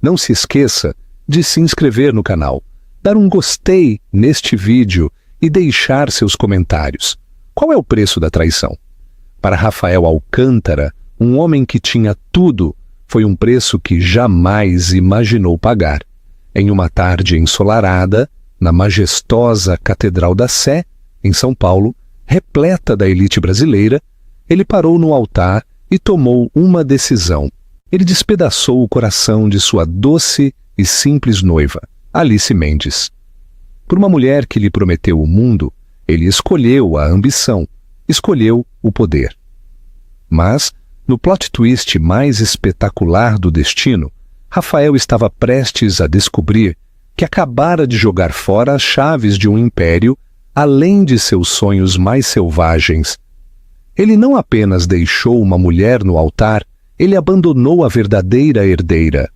Não se esqueça de se inscrever no canal, dar um gostei neste vídeo e deixar seus comentários. Qual é o preço da traição? Para Rafael Alcântara, um homem que tinha tudo, foi um preço que jamais imaginou pagar. Em uma tarde ensolarada, na majestosa Catedral da Sé, em São Paulo, repleta da elite brasileira, ele parou no altar e tomou uma decisão. Ele despedaçou o coração de sua doce e simples noiva, Alice Mendes. Por uma mulher que lhe prometeu o mundo, ele escolheu a ambição, escolheu o poder. Mas, no plot twist mais espetacular do destino, Rafael estava prestes a descobrir que acabara de jogar fora as chaves de um império além de seus sonhos mais selvagens. Ele não apenas deixou uma mulher no altar, ele abandonou a verdadeira herdeira.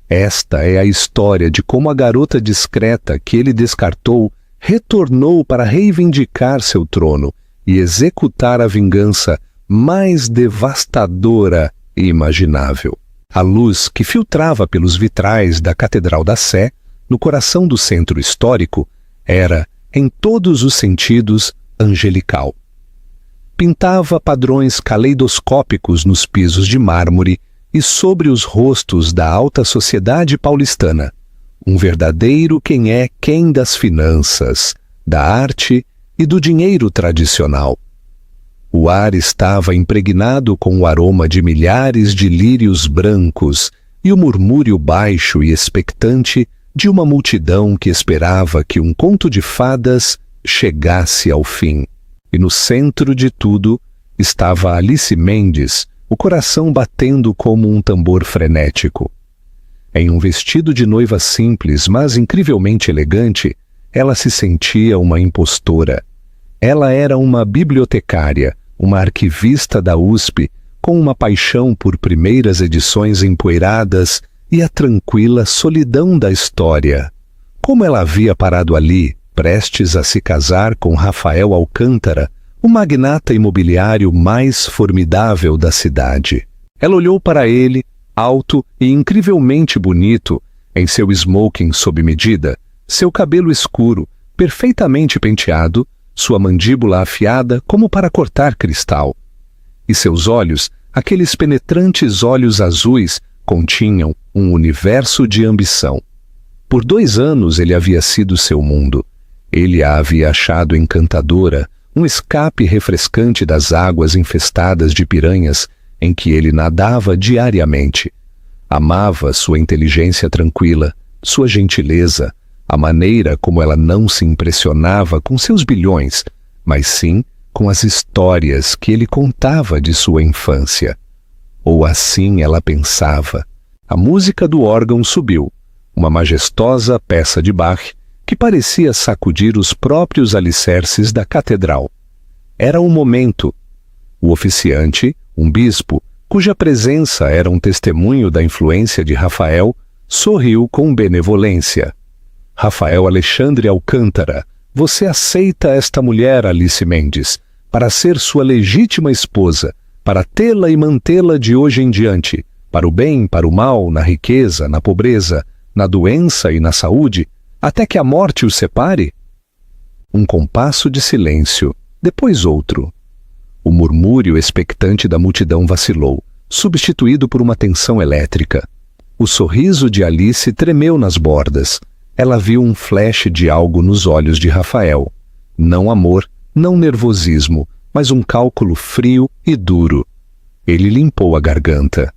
Esta é a história de como a garota discreta que ele descartou retornou para reivindicar seu trono e executar a vingança mais devastadora e imaginável. A luz que filtrava pelos vitrais da Catedral da Sé, no coração do centro histórico, era, em todos os sentidos, angelical. Pintava padrões caleidoscópicos nos pisos de mármore e sobre os rostos da alta sociedade paulistana. Um verdadeiro quem é quem das finanças, da arte e do dinheiro tradicional. O ar estava impregnado com o aroma de milhares de lírios brancos e o murmúrio baixo e expectante de uma multidão que esperava que um conto de fadas chegasse ao fim. E no centro de tudo estava Alice Mendes, o coração batendo como um tambor frenético. Em um vestido de noiva simples, mas incrivelmente elegante, ela se sentia uma impostora. Ela era uma bibliotecária, uma arquivista da USP, com uma paixão por primeiras edições empoeiradas e a tranquila solidão da história. Como ela havia parado ali, prestes a se casar com Rafael Alcântara, o magnata imobiliário mais formidável da cidade. Ela olhou para ele, alto e incrivelmente bonito, em seu smoking sob medida, seu cabelo escuro, perfeitamente penteado, sua mandíbula afiada como para cortar cristal. E seus olhos, aqueles penetrantes olhos azuis, continham um universo de ambição. Por 2 anos ele havia sido seu mundo. Ele a havia achado encantadora, um escape refrescante das águas infestadas de piranhas em que ele nadava diariamente. Amava sua inteligência tranquila, sua gentileza, a maneira como ela não se impressionava com seus bilhões, mas sim com as histórias que ele contava de sua infância. Ou assim ela pensava. A música do órgão subiu, uma majestosa peça de Bach que parecia sacudir os próprios alicerces da catedral. Era o momento. O oficiante, um bispo, cuja presença era um testemunho da influência de Rafael, sorriu com benevolência. Rafael Alexandre Alcântara, você aceita esta mulher, Alice Mendes, para ser sua legítima esposa, para tê-la e mantê-la de hoje em diante, para o bem, para o mal, na riqueza, na pobreza, na doença e na saúde, até que a morte os separe? Um compasso de silêncio, depois outro. O murmúrio expectante da multidão vacilou, substituído por uma tensão elétrica. O sorriso de Alice tremeu nas bordas. Ela viu um flash de algo nos olhos de Rafael. Não amor, não nervosismo, mas um cálculo frio e duro. Ele limpou a garganta.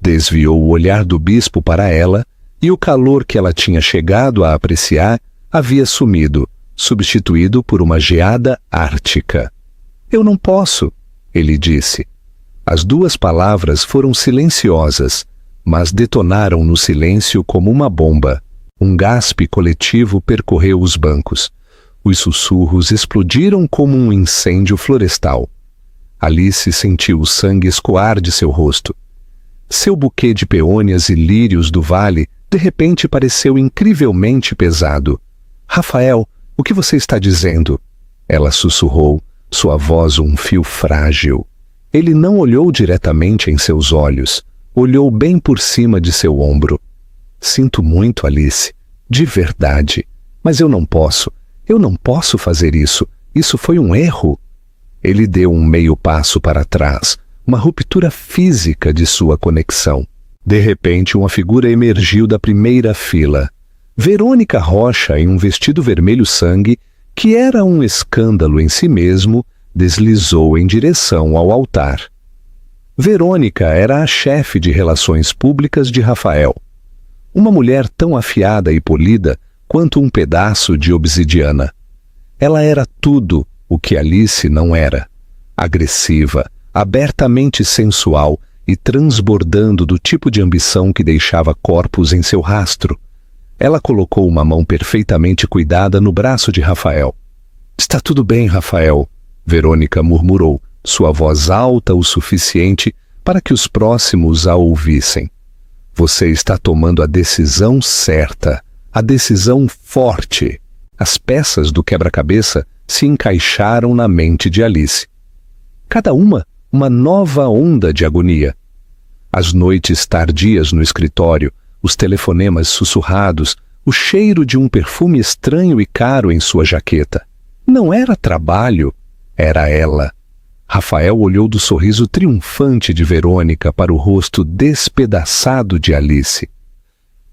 Desviou o olhar do bispo para ela, e o calor que ela tinha chegado a apreciar havia sumido, substituído por uma geada ártica. Eu não posso, ele disse. As 2 palavras foram silenciosas, mas detonaram no silêncio como uma bomba. Um gaspe coletivo percorreu os bancos. Os sussurros explodiram como um incêndio florestal. Alice sentiu o sangue escoar de seu rosto. Seu buquê de peônias e lírios do vale de repente pareceu incrivelmente pesado. Rafael, o que você está dizendo? Ela sussurrou, sua voz um fio frágil. Ele não olhou diretamente em seus olhos, olhou bem por cima de seu ombro. Sinto muito, Alice. De verdade. Mas eu não posso. Eu não posso fazer isso. Isso foi um erro. Ele deu um meio passo para trás, uma ruptura física de sua conexão. De repente, uma figura emergiu da primeira fila. Verônica Rocha, em um vestido vermelho sangue, que era um escândalo em si mesmo, deslizou em direção ao altar. Verônica era a chefe de relações públicas de Rafael. Uma mulher tão afiada e polida quanto um pedaço de obsidiana. Ela era tudo o que Alice não era. Agressiva, abertamente sensual e transbordando do tipo de ambição que deixava corpos em seu rastro. Ela colocou uma mão perfeitamente cuidada no braço de Rafael. "Está tudo bem, Rafael", Verônica murmurou, sua voz alta o suficiente para que os próximos a ouvissem. "Você está tomando a decisão certa, a decisão forte." As peças do quebra-cabeça se encaixaram na mente de Alice. Cada uma nova onda de agonia. As noites tardias no escritório, os telefonemas sussurrados, o cheiro de um perfume estranho e caro em sua jaqueta. Não era trabalho, era ela. Rafael olhou do sorriso triunfante de Verônica para o rosto despedaçado de Alice.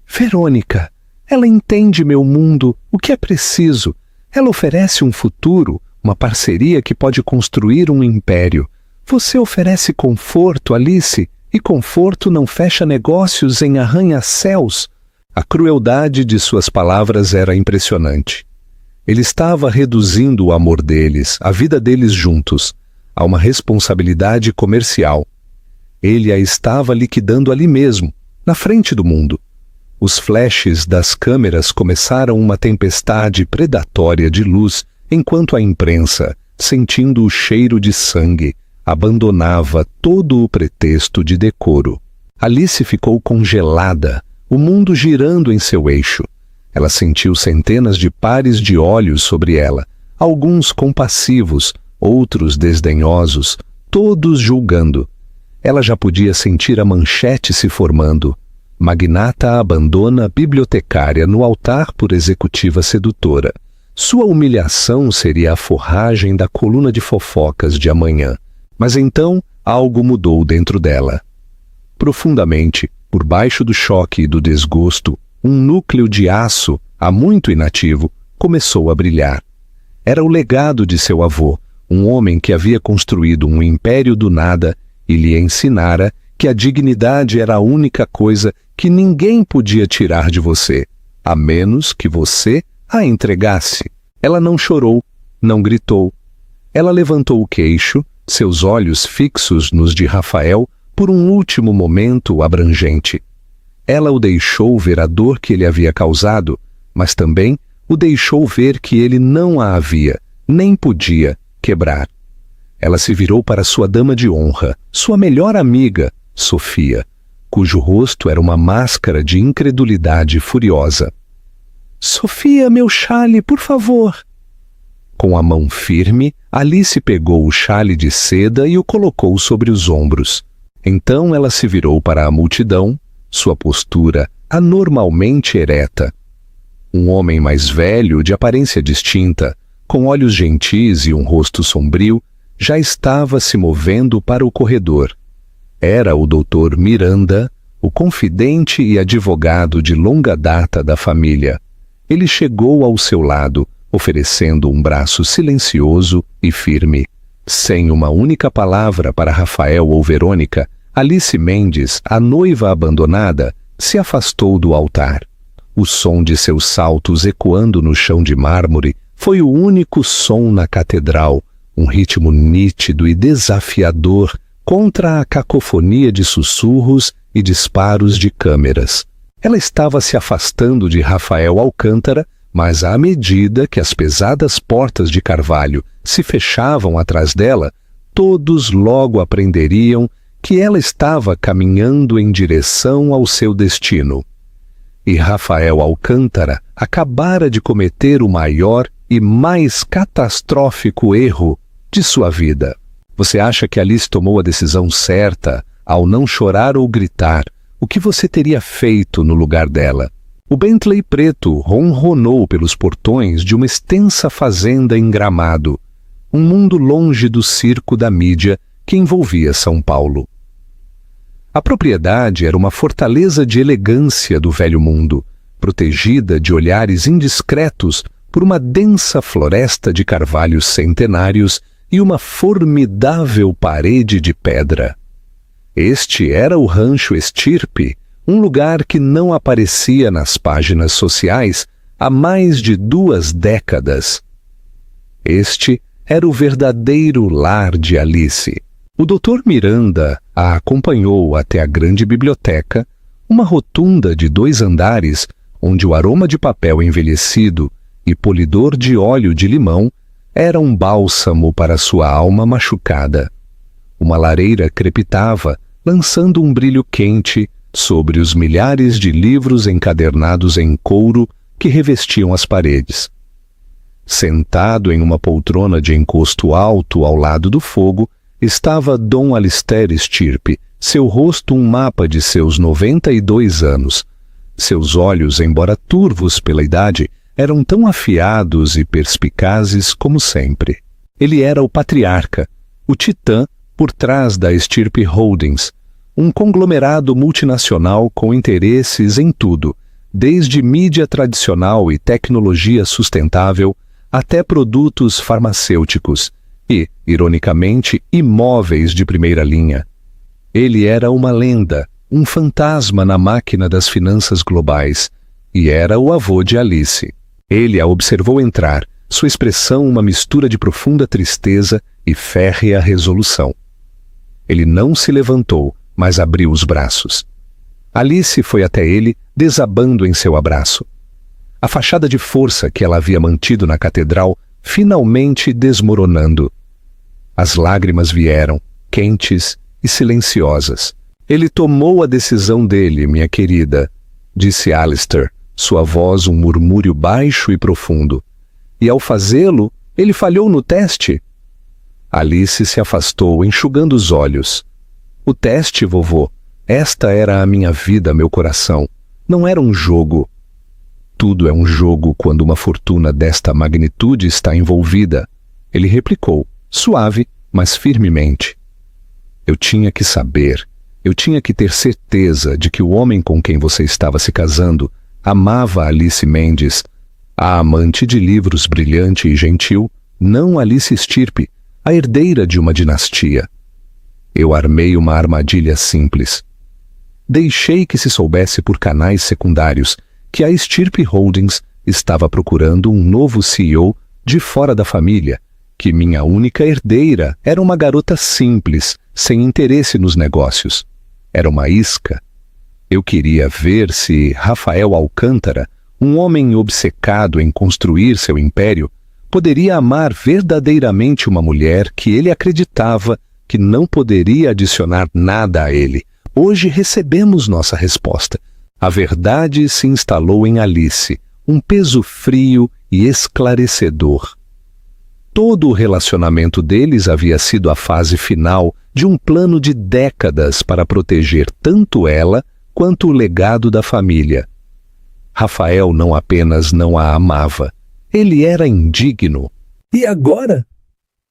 "Verônica, ela entende meu mundo, o que é preciso. Ela oferece um futuro, uma parceria que pode construir um império. Você oferece conforto, Alice, e conforto não fecha negócios em arranha-céus." A crueldade de suas palavras era impressionante. Ele estava reduzindo o amor deles, a vida deles juntos, a uma responsabilidade comercial. Ele a estava liquidando ali mesmo, na frente do mundo. Os flashes das câmeras começaram uma tempestade predatória de luz, enquanto a imprensa, sentindo o cheiro de sangue, abandonava todo o pretexto de decoro. Alice ficou congelada, o mundo girando em seu eixo. Ela sentiu centenas de pares de olhos sobre ela, alguns compassivos, outros desdenhosos, todos julgando. Ela já podia sentir a manchete se formando. Magnata abandona bibliotecária no altar por executiva sedutora. Sua humilhação seria a forragem da coluna de fofocas de amanhã. Mas então algo mudou dentro dela. Profundamente, por baixo do choque e do desgosto, um núcleo de aço, há muito inativo, começou a brilhar. Era o legado de seu avô, um homem que havia construído um império do nada e lhe ensinara que a dignidade era a única coisa que ninguém podia tirar de você, a menos que você a entregasse. Ela não chorou, não gritou. Ela levantou o queixo, seus olhos fixos nos de Rafael, por um último momento abrangente. Ela o deixou ver a dor que ele havia causado, mas também o deixou ver que ele não a havia, nem podia, quebrar. Ela se virou para sua dama de honra, sua melhor amiga, Sofia, cujo rosto era uma máscara de incredulidade furiosa. "Sofia, meu chale, por favor." Com a mão firme, Alice pegou o chale de seda e o colocou sobre os ombros. Então ela se virou para a multidão, sua postura anormalmente ereta. Um homem mais velho, de aparência distinta, com olhos gentis e um rosto sombrio, já estava se movendo para o corredor. Era o Dr. Miranda, o confidente e advogado de longa data da família. Ele chegou ao seu lado, oferecendo um braço silencioso e firme. Sem uma única palavra para Rafael ou Verônica, Alice Mendes, a noiva abandonada, se afastou do altar. O som de seus saltos ecoando no chão de mármore foi o único som na catedral, um ritmo nítido e desafiador contra a cacofonia de sussurros e disparos de câmeras. Ela estava se afastando de Rafael Alcântara, mas à medida que as pesadas portas de carvalho se fechavam atrás dela, todos logo aprenderiam que ela estava caminhando em direção ao seu destino. E Rafael Alcântara acabara de cometer o maior e mais catastrófico erro de sua vida. Você acha que Alice tomou a decisão certa ao não chorar ou gritar, O que você teria feito no lugar dela? O Bentley preto ronronou pelos portões de uma extensa fazenda em Gramado, um mundo longe do circo da mídia que envolvia São Paulo. A propriedade era uma fortaleza de elegância do velho mundo, protegida de olhares indiscretos por uma densa floresta de carvalhos centenários e uma formidável parede de pedra. Este era o Rancho Estirpe, um lugar que não aparecia nas páginas sociais há mais de 2 décadas. Este era o verdadeiro lar de Alice. O Dr. Miranda a acompanhou até a grande biblioteca, uma rotunda de 2 andares, onde o aroma de papel envelhecido e polidor de óleo de limão era um bálsamo para sua alma machucada. Uma lareira crepitava, lançando um brilho quente sobre os milhares de livros encadernados em couro que revestiam as paredes. Sentado em uma poltrona de encosto alto ao lado do fogo, estava Dom Alistair Estirpe, seu rosto um mapa de seus 92 anos. Seus olhos, embora turvos pela idade, eram tão afiados e perspicazes como sempre. Ele era o patriarca, o titã por trás da Estirpe Holdings, um conglomerado multinacional com interesses em tudo, desde mídia tradicional e tecnologia sustentável até produtos farmacêuticos e, ironicamente, imóveis de primeira linha. Ele era uma lenda, um fantasma na máquina das finanças globais, e era o avô de Alice. Ele a observou entrar, sua expressão uma mistura de profunda tristeza e férrea resolução. Ele não se levantou, mas abriu os braços. Alice foi até ele, desabando em seu abraço. A fachada de força que ela havia mantido na catedral finalmente desmoronando. As lágrimas vieram, quentes e silenciosas. Ele tomou a decisão dele, minha querida, disse Alistair, sua voz um murmúrio baixo e profundo. E ao fazê-lo, ele falhou no teste. Alice se afastou, enxugando os olhos. O teste, vovô, esta era a minha vida, meu coração. Não era um jogo. Tudo é um jogo quando uma fortuna desta magnitude está envolvida, ele replicou, suave, mas firmemente. Eu tinha que saber, eu tinha que ter certeza de que o homem com quem você estava se casando amava Alice Mendes, a amante de livros brilhante e gentil, não Alice Estirpe, a herdeira de uma dinastia. Eu armei uma armadilha simples. Deixei que se soubesse por canais secundários que a Estirpe Holdings estava procurando um novo CEO de fora da família, que minha única herdeira era uma garota simples, sem interesse nos negócios. Era uma isca. Eu queria ver se Rafael Alcântara, um homem obcecado em construir seu império, poderia amar verdadeiramente uma mulher que ele acreditava que não poderia adicionar nada a ele. Hoje recebemos nossa resposta. A verdade se instalou em Alice, um peso frio e esclarecedor. Todo o relacionamento deles havia sido a fase final de um plano de décadas para proteger tanto ela quanto o legado da família. Rafael não apenas não a amava, ele era indigno. E agora?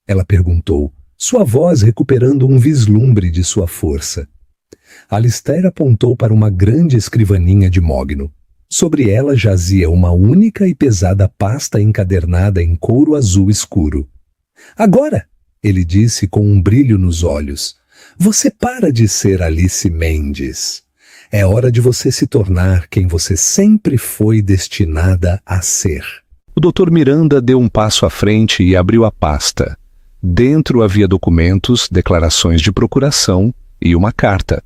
Ela perguntou, sua voz recuperando um vislumbre de sua força. Alistair apontou para uma grande escrivaninha de mogno. Sobre ela jazia uma única e pesada pasta encadernada em couro azul escuro. Agora, ele disse com um brilho nos olhos, você para de ser Alice Mendes. É hora de você se tornar quem você sempre foi destinada a ser. O Dr. Miranda deu um passo à frente e abriu a pasta. Dentro havia documentos, declarações de procuração e uma carta.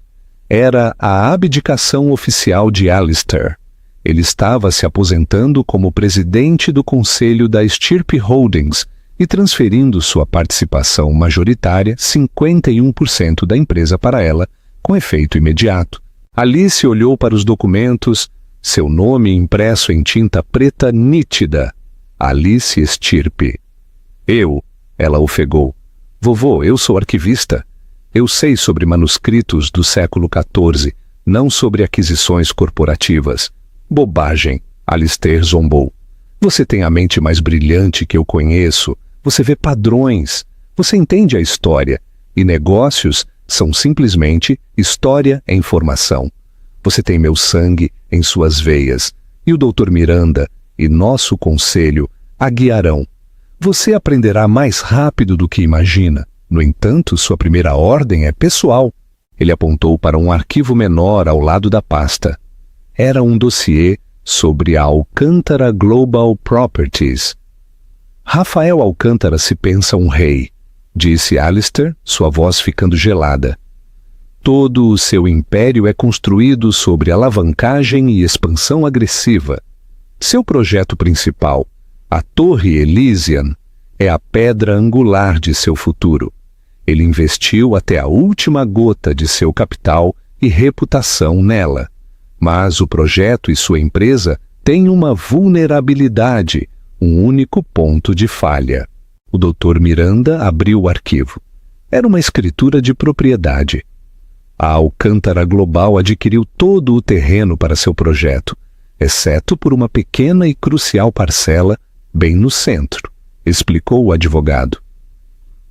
Era a abdicação oficial de Alistair. Ele estava se aposentando como presidente do conselho da Estirpe Holdings e transferindo sua participação majoritária, 51% da empresa para ela, com efeito imediato. Alice olhou para os documentos, seu nome impresso em tinta preta nítida. Alice Estirpe. Ela ofegou. Vovô, eu sou arquivista. Eu sei sobre manuscritos do século XIV, não sobre aquisições corporativas. Bobagem, Alistair zombou. Você tem a mente mais brilhante que eu conheço. Você vê padrões. Você entende a história. E negócios são simplesmente história e informação. Você tem meu sangue em suas veias. E o Dr. Miranda e nosso conselho a guiarão. Você aprenderá mais rápido do que imagina. No entanto, sua primeira ordem é pessoal. Ele apontou para um arquivo menor ao lado da pasta. Era um dossiê sobre a Alcântara Global Properties. Rafael Alcântara se pensa um rei, disse Alistair, sua voz ficando gelada. Todo o seu império é construído sobre alavancagem e expansão agressiva. Seu projeto principal, a Torre Elysian, é a pedra angular de seu futuro. Ele investiu até a última gota de seu capital e reputação nela. Mas o projeto e sua empresa têm uma vulnerabilidade, um único ponto de falha. O Dr. Miranda abriu o arquivo. Era uma escritura de propriedade. A Alcântara Global adquiriu todo o terreno para seu projeto, exceto por uma pequena e crucial parcela bem no centro, explicou o advogado.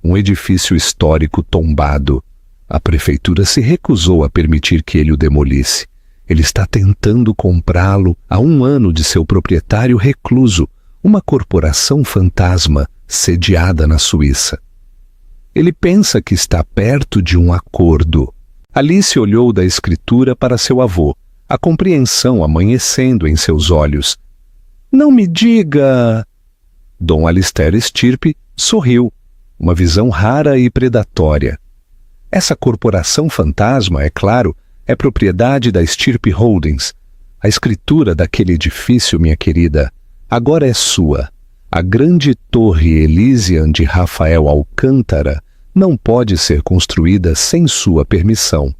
Um edifício histórico tombado. A prefeitura se recusou a permitir que ele o demolisse. Ele está tentando comprá-lo há 1 ano de seu proprietário recluso, uma corporação fantasma sediada na Suíça. Ele pensa que está perto de um acordo. Alice olhou da escritura para seu avô, a compreensão amanhecendo em seus olhos. Não me diga... Dom Alistair Stirpe sorriu, uma visão rara e predatória. Essa corporação fantasma, é claro, é propriedade da Stirpe Holdings. A escritura daquele edifício, minha querida, agora é sua. A grande Torre Elysian de Rafael Alcântara não pode ser construída sem sua permissão.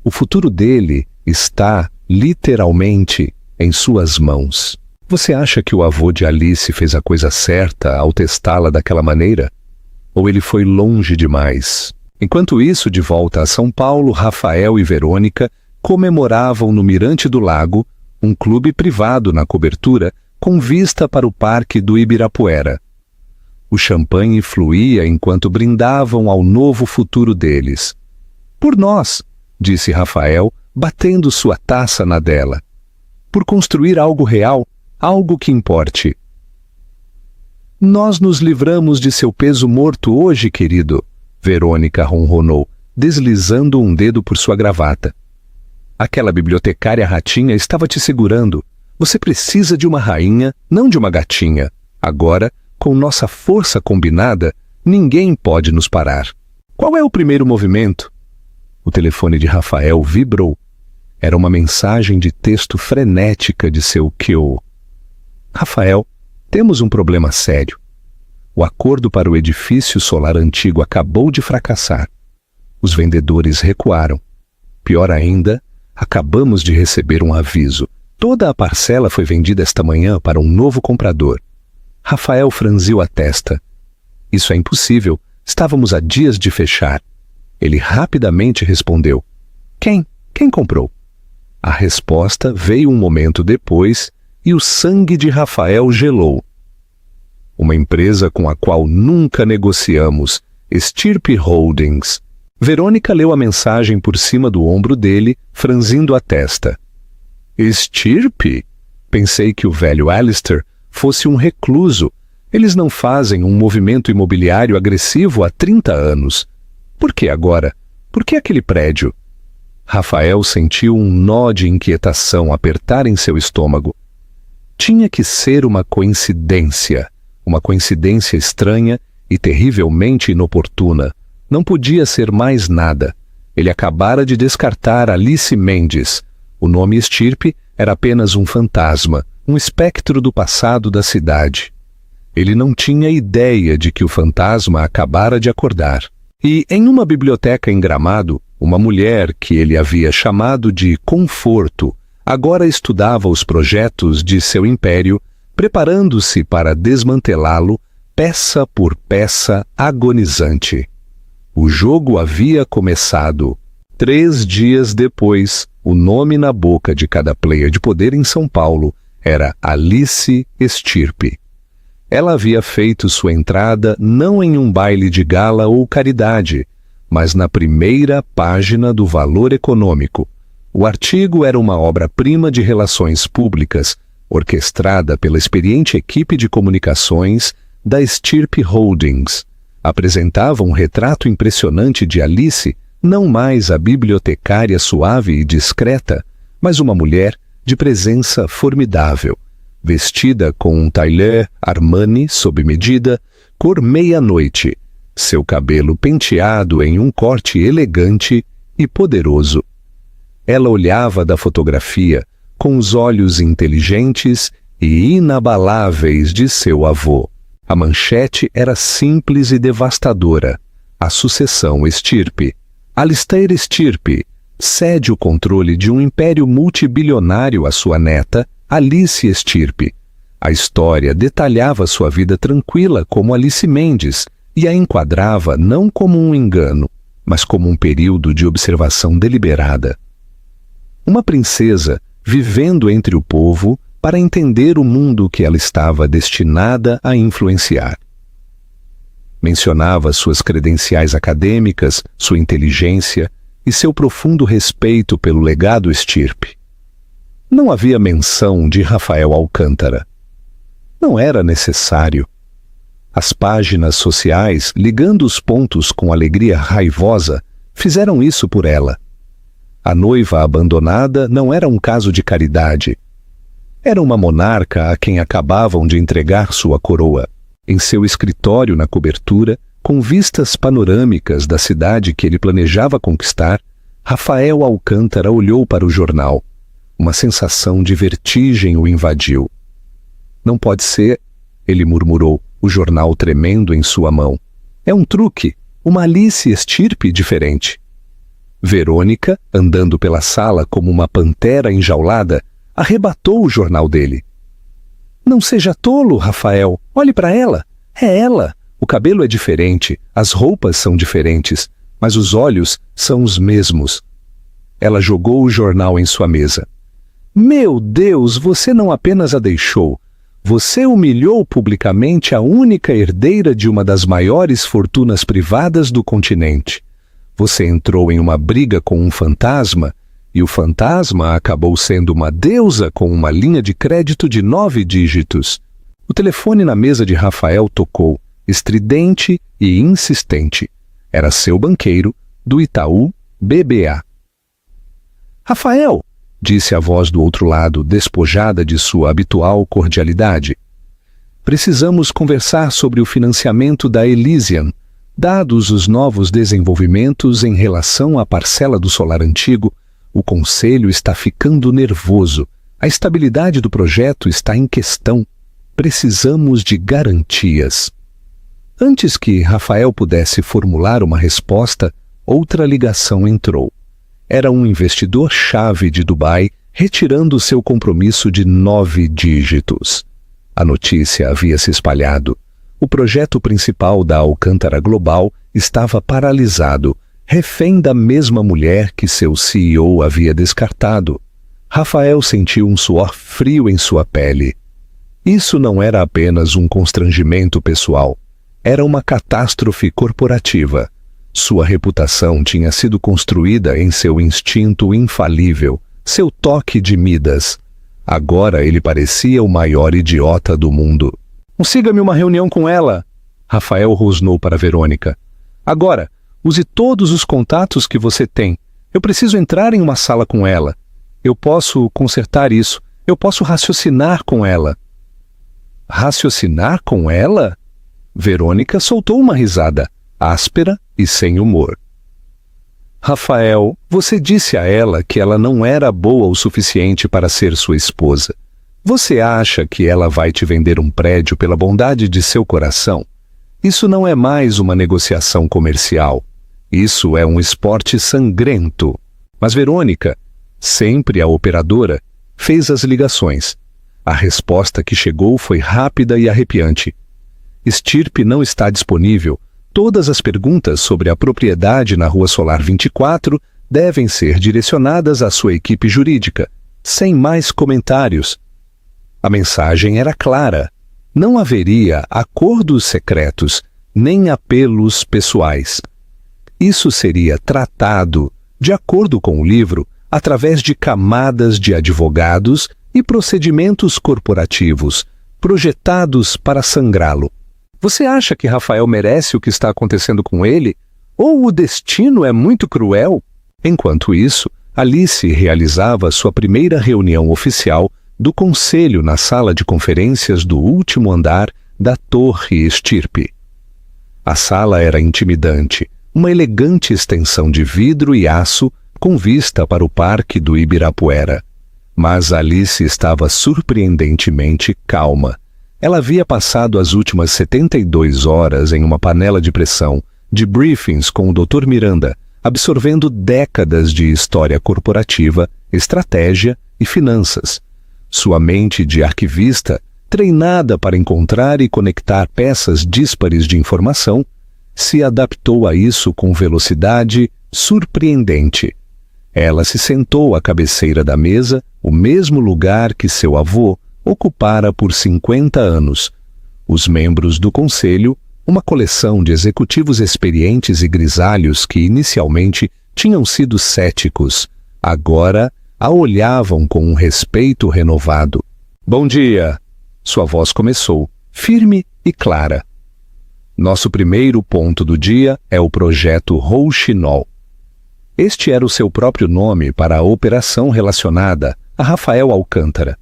O futuro dele está, literalmente, em suas mãos. Você acha que o avô de Alice fez a coisa certa ao testá-la daquela maneira? Ou ele foi longe demais? Enquanto isso, de volta a São Paulo, Rafael e Verônica comemoravam no Mirante do Lago, um clube privado na cobertura, com vista para o Parque do Ibirapuera. O champanhe fluía enquanto brindavam ao novo futuro deles. Por nós, disse Rafael, batendo sua taça na dela. Por construir algo real, algo que importe. Nós nos livramos de seu peso morto hoje, querido, Verônica ronronou, deslizando um dedo por sua gravata. Aquela bibliotecária ratinha estava te segurando. Você precisa de uma rainha, não de uma gatinha. Agora, com nossa força combinada, ninguém pode nos parar. Qual é o primeiro movimento? O telefone de Rafael vibrou. Era uma mensagem de texto frenética de seu Kyo. Rafael, temos um problema sério. O acordo para o edifício solar antigo acabou de fracassar. Os vendedores recuaram. Pior ainda, acabamos de receber um aviso. Toda a parcela foi vendida esta manhã para um novo comprador. Rafael franziu a testa. Isso é impossível. Estávamos a dias de fechar. Ele rapidamente respondeu. Quem? Quem comprou? A resposta veio um momento depois e o sangue de Rafael gelou. Uma empresa com a qual nunca negociamos, Stirpe Holdings. Verônica leu a mensagem por cima do ombro dele, franzindo a testa. Stirpe? Pensei que o velho Alistair fosse um recluso. Eles não fazem um movimento imobiliário agressivo há 30 anos. Por que agora? Por que aquele prédio? Rafael sentiu um nó de inquietação apertar em seu estômago. Tinha que ser uma coincidência estranha e terrivelmente inoportuna. Não podia ser mais nada. Ele acabara de descartar Alice Mendes. O nome Stirpe era apenas um fantasma, um espectro do passado da cidade. Ele não tinha ideia de que o fantasma acabara de acordar. E, em uma biblioteca em Gramado, uma mulher que ele havia chamado de Conforto agora estudava os projetos de seu império, preparando-se para desmantelá-lo peça por peça agonizante. O jogo havia começado. 3 dias depois, O nome na boca de cada player de poder em São Paulo era Alice Estirpe. Ela havia feito sua entrada não em um baile de gala ou caridade, mas na primeira página do Valor Econômico. O artigo era uma obra-prima de relações públicas, orquestrada pela experiente equipe de comunicações da Estirpe Holdings. Apresentava um retrato impressionante de Alice, não mais a bibliotecária suave e discreta, mas uma mulher de presença formidável, vestida com um tailleur Armani sob medida, cor meia-noite, seu cabelo penteado em um corte elegante e poderoso. Ela olhava da fotografia com os olhos inteligentes e inabaláveis de seu avô. A manchete era simples e devastadora. A sucessão Estirpe. Alistair Estirpe cede o controle de um império multibilionário à sua neta, Alice Estirpe. A história detalhava sua vida tranquila como Alice Mendes e a enquadrava não como um engano, mas como um período de observação deliberada. Uma princesa vivendo entre o povo para entender o mundo que ela estava destinada a influenciar. Mencionava suas credenciais acadêmicas, sua inteligência e seu profundo respeito pelo legado Estirpe. Não havia menção de Rafael Alcântara. Não era necessário. As páginas sociais, ligando os pontos com alegria raivosa, fizeram isso por ela. A noiva abandonada não era um caso de caridade. Era uma monarca a quem acabavam de entregar sua coroa. Em seu escritório na cobertura, com vistas panorâmicas da cidade que ele planejava conquistar, Rafael Alcântara olhou para o jornal. Uma sensação de vertigem o invadiu. Não pode ser, ele murmurou, o jornal tremendo em sua mão. É um truque, uma Alice Estirpe diferente. Verônica, andando pela sala como uma pantera enjaulada, arrebatou o jornal dele. Não seja tolo, Rafael. Olhe para ela. É ela. O cabelo é diferente, as roupas são diferentes, mas os olhos são os mesmos. Ela jogou o jornal em sua mesa. Meu Deus, você não apenas a deixou. Você humilhou publicamente a única herdeira de uma das maiores fortunas privadas do continente. Você entrou em uma briga com um fantasma, e o fantasma acabou sendo uma deusa com uma linha de crédito de 9 dígitos. O telefone na mesa de Rafael tocou, estridente e insistente. Era seu banqueiro, do Itaú BBA. Rafael, disse a voz do outro lado, despojada de sua habitual cordialidade. Precisamos conversar sobre o financiamento da Elysian, dados os novos desenvolvimentos em relação à parcela do solar antigo. O conselho está ficando nervoso. A estabilidade do projeto está em questão. Precisamos de garantias. Antes que Rafael pudesse formular uma resposta, outra ligação entrou. Era um investidor-chave de Dubai retirando seu compromisso de 9 dígitos. A notícia havia se espalhado. O projeto principal da Alcântara Global estava paralisado, refém da mesma mulher que seu CEO havia descartado. Rafael sentiu um suor frio em sua pele. Isso não era apenas um constrangimento pessoal. Era uma catástrofe corporativa. Sua reputação tinha sido construída em seu instinto infalível, seu toque de Midas. Agora ele parecia o maior idiota do mundo. Consiga-me uma reunião com ela, Rafael rosnou para Verônica. Agora, use todos os contatos que você tem. Eu preciso entrar em uma sala com ela. Eu posso consertar isso. Eu posso raciocinar com ela. Raciocinar com ela? Verônica soltou uma risada, áspera e sem humor. Rafael, você disse a ela que ela não era boa o suficiente para ser sua esposa. Você acha que ela vai te vender um prédio pela bondade de seu coração? Isso não é mais uma negociação comercial. Isso é um esporte sangrento. Mas Verônica, sempre a operadora, fez as ligações. A resposta que chegou foi rápida e arrepiante. Estirpe não está disponível. Todas as perguntas sobre a propriedade na Rua Solar 24 devem ser direcionadas à sua equipe jurídica, sem mais comentários. A mensagem era clara. Não haveria acordos secretos, nem apelos pessoais. Isso seria tratado, de acordo com o livro, através de camadas de advogados e procedimentos corporativos, projetados para sangrá-lo. Você acha que Rafael merece o que está acontecendo com ele? Ou o destino é muito cruel? Enquanto isso, Alice realizava sua primeira reunião oficial do conselho na sala de conferências do último andar da Torre Estirpe. A sala era intimidante, uma elegante extensão de vidro e aço com vista para o Parque do Ibirapuera. Mas Alice estava surpreendentemente calma. Ela havia passado as últimas 72 horas em uma panela de pressão, de briefings com o Dr. Miranda, absorvendo décadas de história corporativa, estratégia e finanças. Sua mente de arquivista, treinada para encontrar e conectar peças díspares de informação, se adaptou a isso com velocidade surpreendente. Ela se sentou à cabeceira da mesa, o mesmo lugar que seu avô ocupara por 50 anos. Os membros do conselho, uma coleção de executivos experientes e grisalhos que inicialmente tinham sido céticos, agora a olhavam com um respeito renovado. "Bom dia!" Sua voz começou, firme e clara. "Nosso primeiro ponto do dia é o projeto Rouxinol." Este era o seu próprio nome para a operação relacionada a Rafael Alcântara.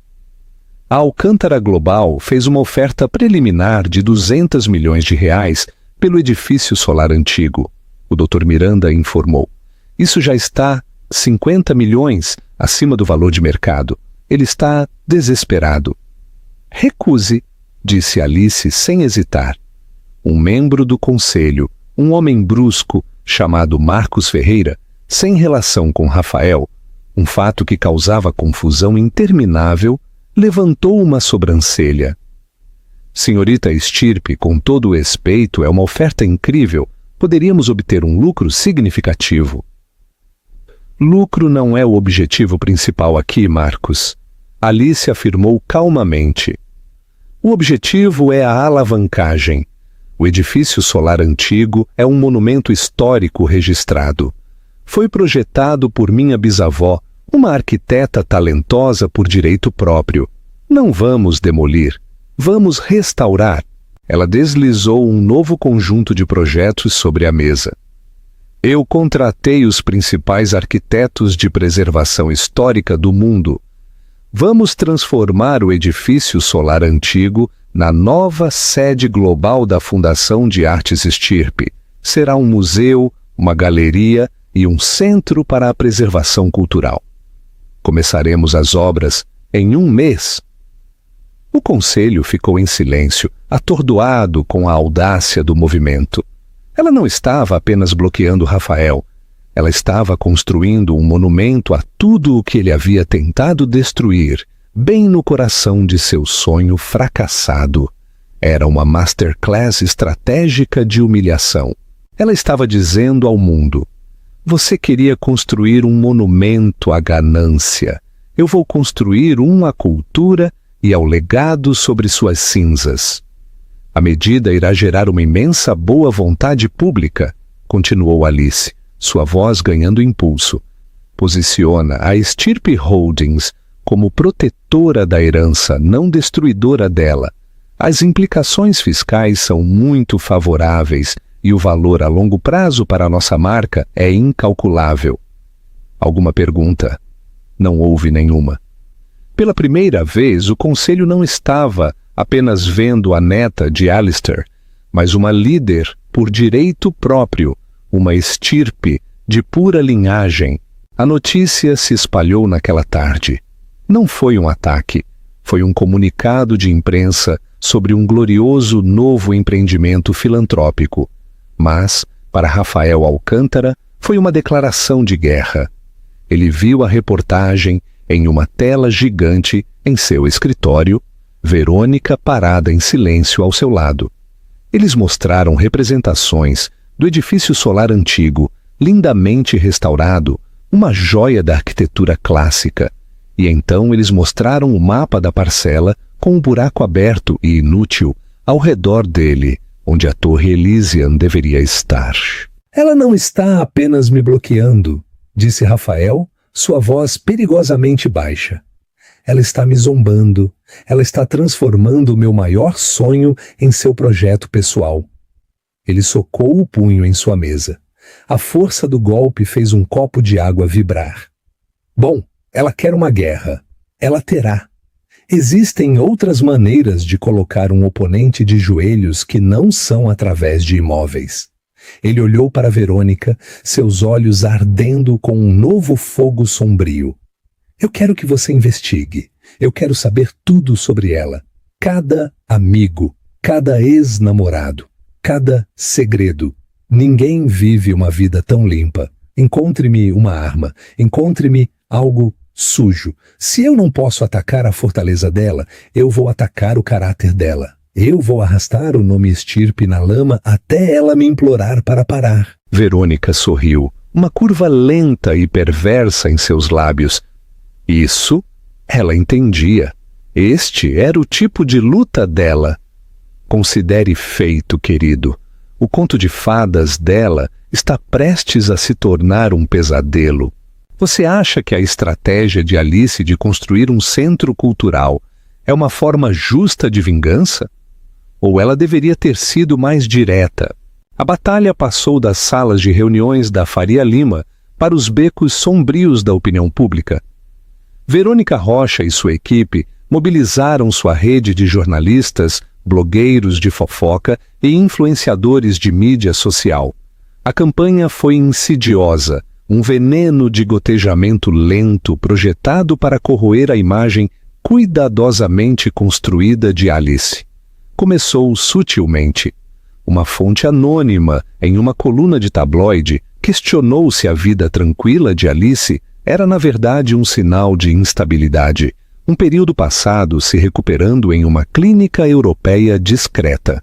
A Alcântara Global fez uma oferta preliminar de 200 milhões de reais pelo edifício solar antigo. O Dr. Miranda informou. Isso já está 50 milhões acima do valor de mercado. Ele está desesperado. "Recuse", disse Alice sem hesitar. Um membro do conselho, um homem brusco chamado Marcos Ferreira, sem relação com Rafael, um fato que causava confusão interminável, levantou uma sobrancelha. "Senhorita Estirpe, com todo o respeito, é uma oferta incrível. Poderíamos obter um lucro significativo." "Lucro não é o objetivo principal aqui, Marcos", Alice afirmou calmamente. "O objetivo é a alavancagem. O edifício solar antigo é um monumento histórico registrado. Foi projetado por minha bisavó, uma arquiteta talentosa por direito próprio. Não vamos demolir, vamos restaurar." Ela deslizou um novo conjunto de projetos sobre a mesa. "Eu contratei os principais arquitetos de preservação histórica do mundo. Vamos transformar o edifício solar antigo na nova sede global da Fundação de Artes Estirpe. Será um museu, uma galeria e um centro para a preservação cultural. Começaremos as obras em 1 mês." O conselho ficou em silêncio, atordoado com a audácia do movimento. Ela não estava apenas bloqueando Rafael. Ela estava construindo um monumento a tudo o que ele havia tentado destruir, bem no coração de seu sonho fracassado. Era uma masterclass estratégica de humilhação. Ela estava dizendo ao mundo: "Você queria construir um monumento à ganância. Eu vou construir um à cultura e ao legado sobre suas cinzas. A medida irá gerar uma imensa boa vontade pública", continuou Alice, sua voz ganhando impulso. "Posiciona a Estirpe Holdings como protetora da herança, não destruidora dela. As implicações fiscais são muito favoráveis e o valor a longo prazo para a nossa marca é incalculável." Alguma pergunta? Não houve nenhuma. Pela primeira vez, o conselho não estava apenas vendo a neta de Alistair, mas uma líder por direito próprio, uma estirpe de pura linhagem. A notícia se espalhou naquela tarde. Não foi um ataque, foi um comunicado de imprensa sobre um glorioso novo empreendimento filantrópico. Mas, para Rafael Alcântara, foi uma declaração de guerra. Ele viu a reportagem em uma tela gigante em seu escritório, Verônica parada em silêncio ao seu lado. Eles mostraram representações do edifício solar antigo, lindamente restaurado, uma joia da arquitetura clássica. E então eles mostraram o mapa da parcela com um buraco aberto e inútil ao redor dele, onde a Torre Elysian deveria estar. Ela não está apenas me bloqueando, disse Rafael, sua voz perigosamente baixa. Ela está me zombando. Ela está transformando o meu maior sonho em seu projeto pessoal. Ele socou o punho em sua mesa. A força do golpe fez um copo de água vibrar. Bom, ela quer uma guerra. Ela terá. Existem outras maneiras de colocar um oponente de joelhos que não são através de imóveis. Ele olhou para Verônica, seus olhos ardendo com um novo fogo sombrio. Eu quero que você investigue. Eu quero saber tudo sobre ela. Cada amigo, cada ex-namorado, cada segredo. Ninguém vive uma vida tão limpa. Encontre-me uma arma. Encontre-me algo sujo. Se eu não posso atacar a fortaleza dela, eu vou atacar o caráter dela. Eu vou arrastar o nome estirpe na lama até ela me implorar para parar. Verônica sorriu, uma curva lenta e perversa em seus lábios. Isso ela entendia. Este era o tipo de luta dela. Considere feito, querido. O conto de fadas dela está prestes a se tornar um pesadelo. Você acha que a estratégia de Alice de construir um centro cultural é uma forma justa de vingança? Ou ela deveria ter sido mais direta? A batalha passou das salas de reuniões da Faria Lima para os becos sombrios da opinião pública. Verônica Rocha e sua equipe mobilizaram sua rede de jornalistas, blogueiros de fofoca e influenciadores de mídia social. A campanha foi insidiosa, um veneno de gotejamento lento projetado para corroer a imagem cuidadosamente construída de Alice. Começou sutilmente. Uma fonte anônima, em uma coluna de tabloide, questionou se a vida tranquila de Alice era na verdade um sinal de instabilidade, um período passado se recuperando em uma clínica europeia discreta.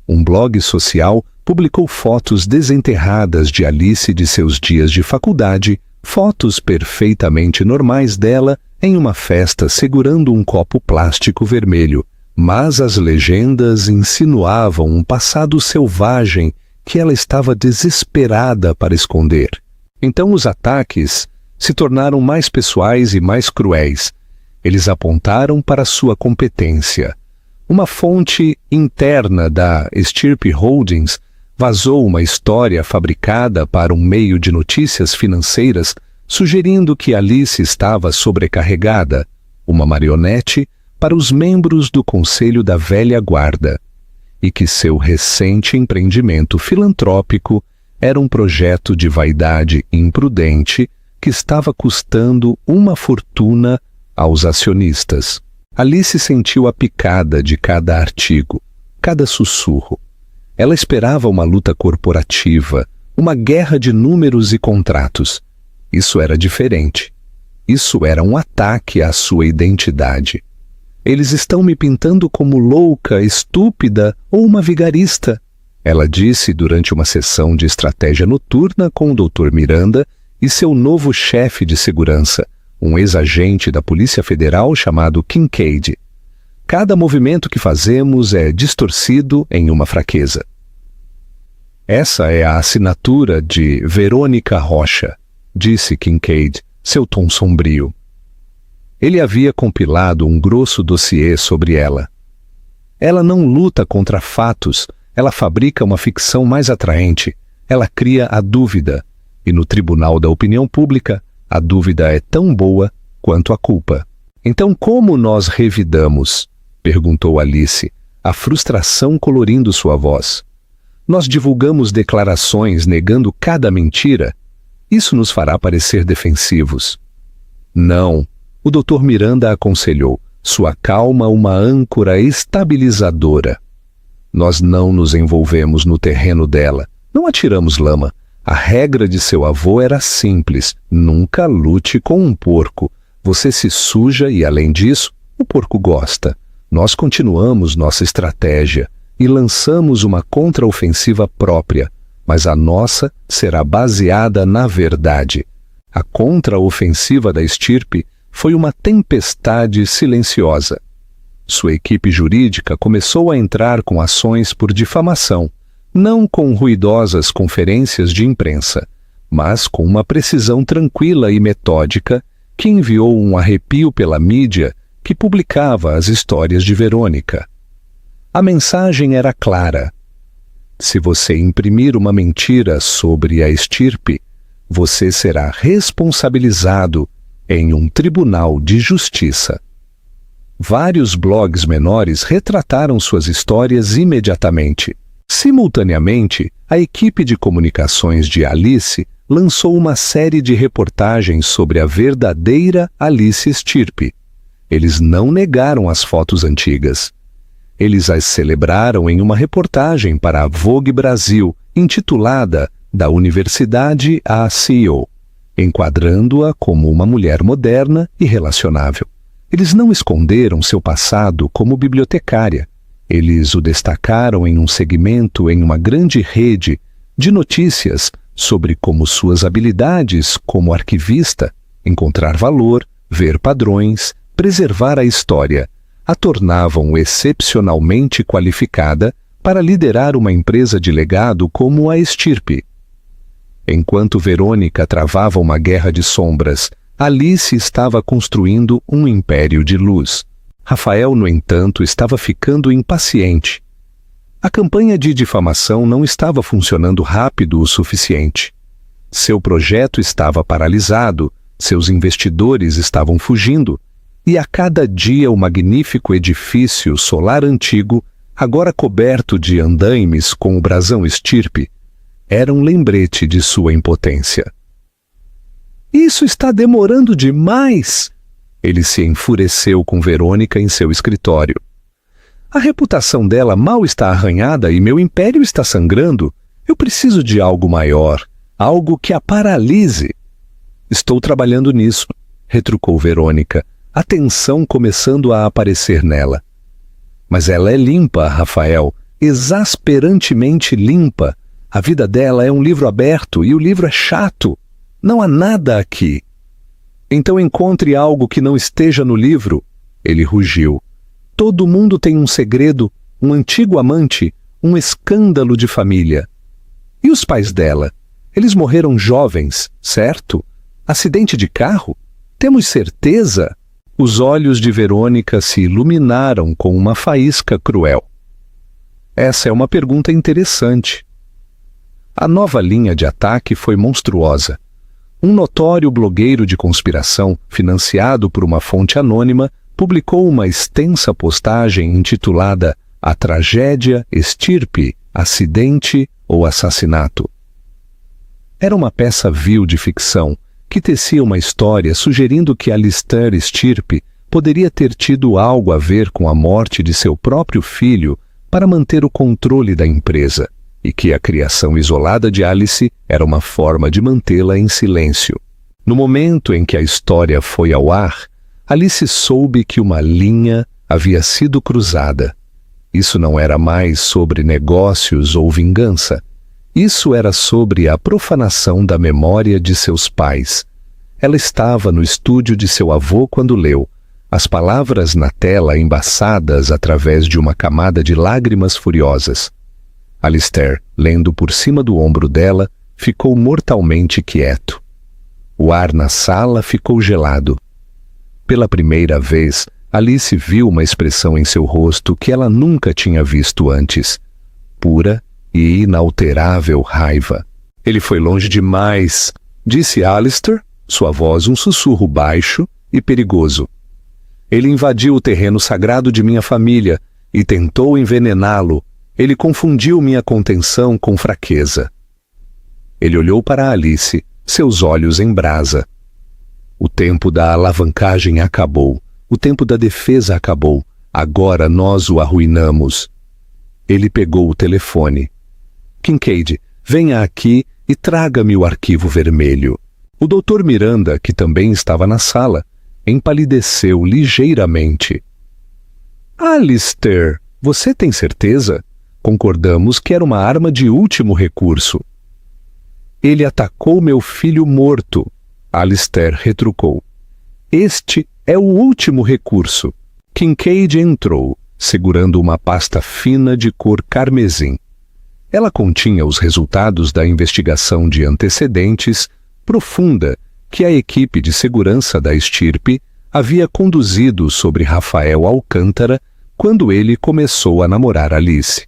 Um blog social publicou fotos desenterradas de Alice de seus dias de faculdade, fotos perfeitamente normais dela em uma festa segurando um copo plástico vermelho, mas as legendas insinuavam um passado selvagem que ela estava desesperada para esconder. Então os ataques se tornaram mais pessoais e mais cruéis. Eles apontaram para sua competência. Uma fonte interna da Estirpe Holdings vazou uma história fabricada para um meio de notícias financeiras sugerindo que Alice estava sobrecarregada, uma marionete para os membros do Conselho da Velha Guarda, e que seu recente empreendimento filantrópico era um projeto de vaidade imprudente que estava custando uma fortuna aos acionistas. Alice sentiu a picada de cada artigo, cada sussurro. Ela esperava uma luta corporativa, uma guerra de números e contratos. Isso era diferente. Isso era um ataque à sua identidade. Eles estão me pintando como louca, estúpida ou uma vigarista, ela disse durante uma sessão de estratégia noturna com o Dr. Miranda e seu novo chefe de segurança, um ex-agente da Polícia Federal chamado Kincaid. Cada movimento que fazemos é distorcido em uma fraqueza. Essa é a assinatura de Verônica Rocha, disse Kincaid, seu tom sombrio. Ele havia compilado um grosso dossiê sobre ela. Ela não luta contra fatos, ela fabrica uma ficção mais atraente, ela cria a dúvida, e no tribunal da opinião pública, a dúvida é tão boa quanto a culpa. Então como nós revidamos? Perguntou Alice, a frustração colorindo sua voz. Nós divulgamos declarações negando cada mentira? Isso nos fará parecer defensivos. Não, o Dr. Miranda aconselhou, sua calma uma âncora estabilizadora. Nós não nos envolvemos no terreno dela, não atiramos lama. A regra de seu avô era simples, nunca lute com um porco. Você se suja e, além disso, o porco gosta. Nós continuamos nossa estratégia e lançamos uma contraofensiva própria, mas a nossa será baseada na verdade. A contra-ofensiva da estirpe foi uma tempestade silenciosa. Sua equipe jurídica começou a entrar com ações por difamação, não com ruidosas conferências de imprensa, mas com uma precisão tranquila e metódica que enviou um arrepio pela mídia que publicava as histórias de Verônica. A mensagem era clara. Se você imprimir uma mentira sobre a estirpe, você será responsabilizado em um tribunal de justiça. Vários blogs menores retrataram suas histórias imediatamente. Simultaneamente, a equipe de comunicações de Alice lançou uma série de reportagens sobre a verdadeira Alice Estirpe. Eles não negaram as fotos antigas. Eles as celebraram em uma reportagem para a Vogue Brasil, intitulada Da Universidade à CEO, enquadrando-a como uma mulher moderna e relacionável. Eles não esconderam seu passado como bibliotecária. Eles o destacaram em um segmento em uma grande rede de notícias sobre como suas habilidades como arquivista, encontrar valor, ver padrões, preservar a história, a tornavam excepcionalmente qualificada para liderar uma empresa de legado como a Estirpe. Enquanto Verônica travava uma guerra de sombras, Alice estava construindo um império de luz. Rafael, no entanto, estava ficando impaciente. A campanha de difamação não estava funcionando rápido o suficiente. Seu projeto estava paralisado, seus investidores estavam fugindo, e a cada dia o magnífico edifício solar antigo, agora coberto de andaimes com o brasão Estirpe, era um lembrete de sua impotência. Isso está demorando demais! Ele se enfureceu com Verônica em seu escritório. A reputação dela mal está arranhada e meu império está sangrando. Eu preciso de algo maior, algo que a paralise. Estou trabalhando nisso, retrucou Verônica, a tensão começando a aparecer nela. Mas ela é limpa, Rafael, exasperantemente limpa. A vida dela é um livro aberto e o livro é chato. Não há nada aqui. Então encontre algo que não esteja no livro. Ele rugiu. Todo mundo tem um segredo, um antigo amante, um escândalo de família. E os pais dela? Eles morreram jovens, certo? Acidente de carro? Temos certeza? Os olhos de Verônica se iluminaram com uma faísca cruel. Essa é uma pergunta interessante. A nova linha de ataque foi monstruosa. Um notório blogueiro de conspiração, financiado por uma fonte anônima, publicou uma extensa postagem intitulada A Tragédia Estirpe, Acidente ou Assassinato. Era uma peça vil de ficção que tecia uma história sugerindo que Alistair Estirpe poderia ter tido algo a ver com a morte de seu próprio filho para manter o controle da empresa, e que a criação isolada de Alice era uma forma de mantê-la em silêncio. No momento em que a história foi ao ar, Alice soube que uma linha havia sido cruzada. Isso não era mais sobre negócios ou vingança. Isso era sobre a profanação da memória de seus pais. Ela estava no estúdio de seu avô quando leu, as palavras na tela embaçadas através de uma camada de lágrimas furiosas. Alistair, lendo por cima do ombro dela, ficou mortalmente quieto. O ar na sala ficou gelado. Pela primeira vez, Alice viu uma expressão em seu rosto que ela nunca tinha visto antes. Pura e inalterável raiva. Ele foi longe demais, disse Alistair, sua voz um sussurro baixo e perigoso. Ele invadiu o terreno sagrado de minha família e tentou envenená-lo. Ele confundiu minha contenção com fraqueza. Ele olhou para Alice, seus olhos em brasa. O tempo da alavancagem acabou. O tempo da defesa acabou. Agora nós o arruinamos. Ele pegou o telefone. Kincaid, venha aqui e traga-me o arquivo vermelho. O Dr. Miranda, que também estava na sala, empalideceu ligeiramente. Alistair, você tem certeza? Concordamos que era uma arma de último recurso. Ele atacou meu filho morto. Alistair retrucou. Este é o último recurso. Kincaid entrou, segurando uma pasta fina de cor carmesim. Ela continha os resultados da investigação de antecedentes profunda que a equipe de segurança da estirpe havia conduzido sobre Rafael Alcântara quando ele começou a namorar Alice.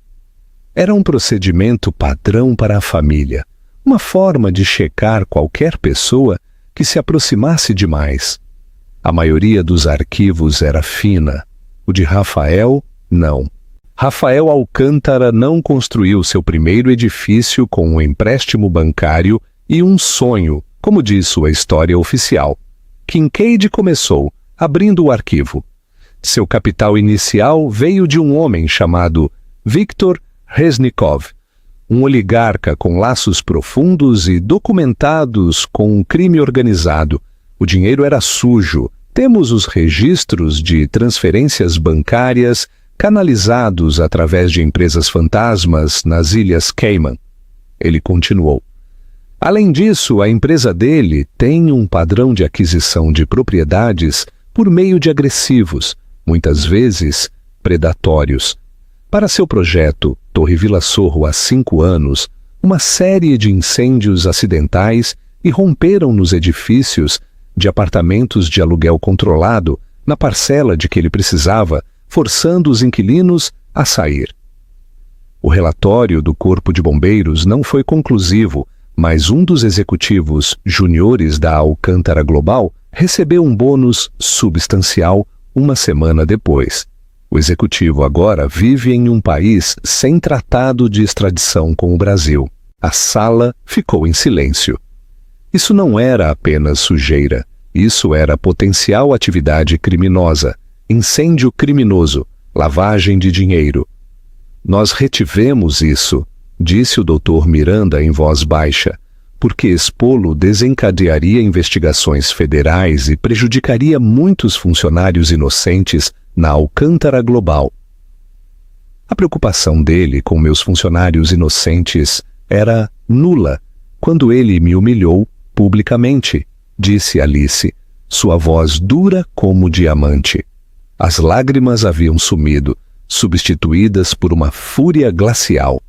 Era um procedimento padrão para a família, uma forma de checar qualquer pessoa que se aproximasse demais. A maioria dos arquivos era fina, o de Rafael, não. Rafael Alcântara não construiu seu primeiro edifício com um empréstimo bancário e um sonho, como diz sua história oficial. Kincaid começou, abrindo o arquivo. Seu capital inicial veio de um homem chamado Viktor Reznikov, um oligarca com laços profundos e documentados com um crime organizado. O dinheiro era sujo. Temos os registros de transferências bancárias canalizados através de empresas fantasmas nas Ilhas Cayman. Ele continuou. Além disso, a empresa dele tem um padrão de aquisição de propriedades por meio de agressivos, muitas vezes predatórios. Para seu projeto Torre Vila Sorro há 5 anos, uma série de incêndios acidentais irromperam nos edifícios de apartamentos de aluguel controlado na parcela de que ele precisava, forçando os inquilinos a sair. O relatório do Corpo de Bombeiros não foi conclusivo, mas um dos executivos juniores da Alcântara Global recebeu um bônus substancial uma semana depois. O executivo agora vive em um país sem tratado de extradição com o Brasil. A sala ficou em silêncio. Isso não era apenas sujeira, isso era potencial atividade criminosa, incêndio criminoso, lavagem de dinheiro. Nós retivemos isso, disse o Dr. Miranda em voz baixa, porque expô-lo desencadearia investigações federais e prejudicaria muitos funcionários inocentes na Alcântara Global. A preocupação dele com meus funcionários inocentes era nula quando ele me humilhou publicamente, disse Alice, sua voz dura como diamante. As lágrimas haviam sumido, substituídas por uma fúria glacial.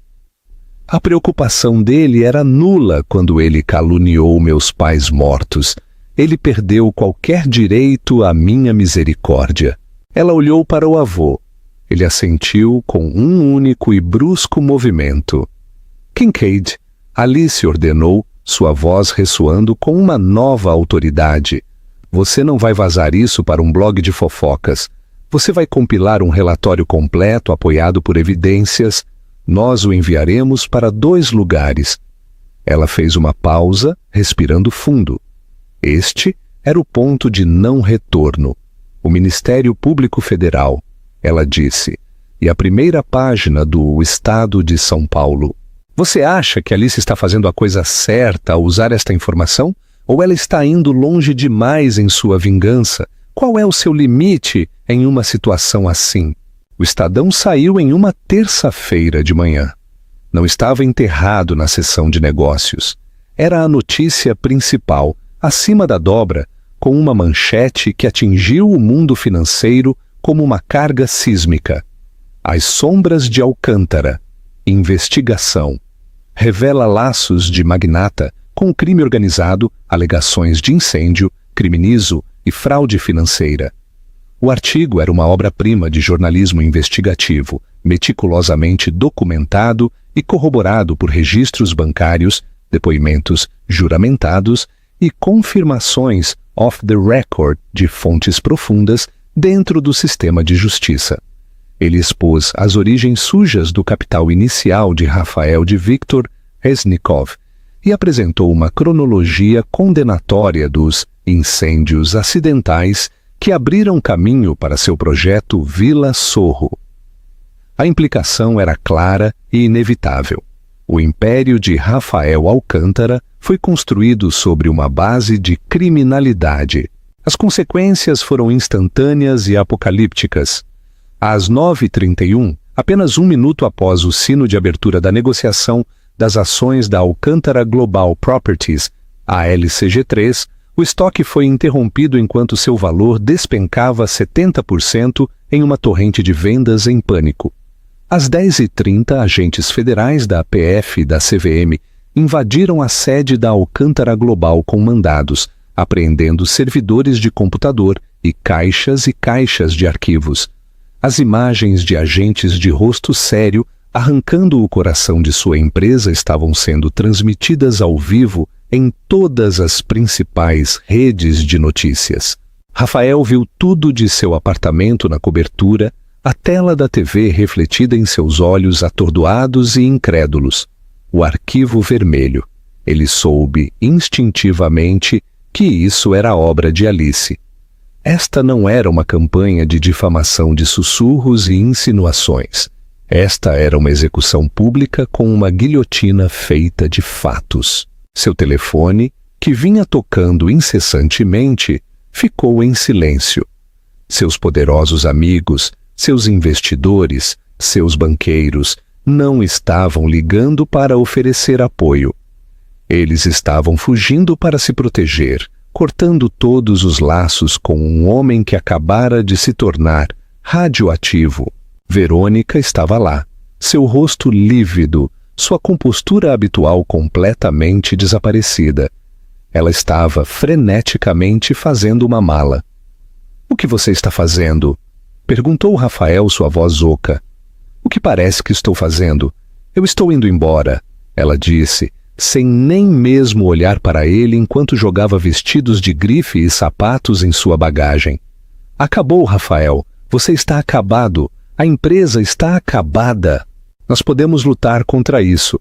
A preocupação dele era nula quando ele caluniou meus pais mortos. Ele perdeu qualquer direito à minha misericórdia. Ela olhou para o avô. Ele assentiu com um único e brusco movimento. Kincaid, Alice ordenou, sua voz ressoando com uma nova autoridade. Você não vai vazar isso para um blog de fofocas. Você vai compilar um relatório completo apoiado por evidências. Nós o enviaremos para 2 lugares. Ela fez uma pausa, respirando fundo. Este era o ponto de não retorno. O Ministério Público Federal, ela disse, e a primeira página do Estado de São Paulo. Você acha que Alice está fazendo a coisa certa ao usar esta informação? Ou ela está indo longe demais em sua vingança? Qual é o seu limite em uma situação assim? O Estadão saiu em uma terça-feira de manhã. Não estava enterrado na seção de negócios. Era a notícia principal, acima da dobra, com uma manchete que atingiu o mundo financeiro como uma carga sísmica. As sombras de Alcântara. Investigação. Revela laços de magnata com crime organizado, alegações de incêndio, criminizo e fraude financeira. O artigo era uma obra-prima de jornalismo investigativo, meticulosamente documentado e corroborado por registros bancários, depoimentos juramentados e confirmações off the record de fontes profundas dentro do sistema de justiça. Ele expôs as origens sujas do capital inicial de Rafael de Viktor Reznikov e apresentou uma cronologia condenatória dos incêndios acidentais que abriram caminho para seu projeto Vila Sorro. A implicação era clara e inevitável. O império de Rafael Alcântara foi construído sobre uma base de criminalidade. As consequências foram instantâneas e apocalípticas. Às 9h31, apenas 1 minuto após o sino de abertura da negociação das ações da Alcântara Global Properties, a LCG3, O estoque foi interrompido enquanto seu valor despencava 70% em uma torrente de vendas em pânico. Às 10h30, agentes federais da PF e da CVM invadiram a sede da Alcântara Global com mandados, apreendendo servidores de computador e caixas de arquivos. As imagens de agentes de rosto sério arrancando o coração de sua empresa estavam sendo transmitidas ao vivo em todas as principais redes de notícias. Rafael viu tudo de seu apartamento na cobertura, a tela da TV refletida em seus olhos atordoados e incrédulos. O arquivo vermelho. Ele soube instintivamente que isso era obra de Alice. Esta não era uma campanha de difamação de sussurros e insinuações. Esta era uma execução pública com uma guilhotina feita de fatos. Seu telefone, que vinha tocando incessantemente, ficou em silêncio. Seus poderosos amigos, seus investidores, seus banqueiros não estavam ligando para oferecer apoio. Eles estavam fugindo para se proteger, cortando todos os laços com um homem que acabara de se tornar radioativo. Verônica estava lá, seu rosto lívido, sua compostura habitual completamente desaparecida. Ela estava freneticamente fazendo uma mala. "O que você está fazendo?" perguntou Rafael, sua voz oca. "O que parece que estou fazendo? Eu estou indo embora", ela disse, sem nem mesmo olhar para ele enquanto jogava vestidos de grife e sapatos em sua bagagem. "Acabou, Rafael. Você está acabado. A empresa está acabada. Nós podemos lutar contra isso",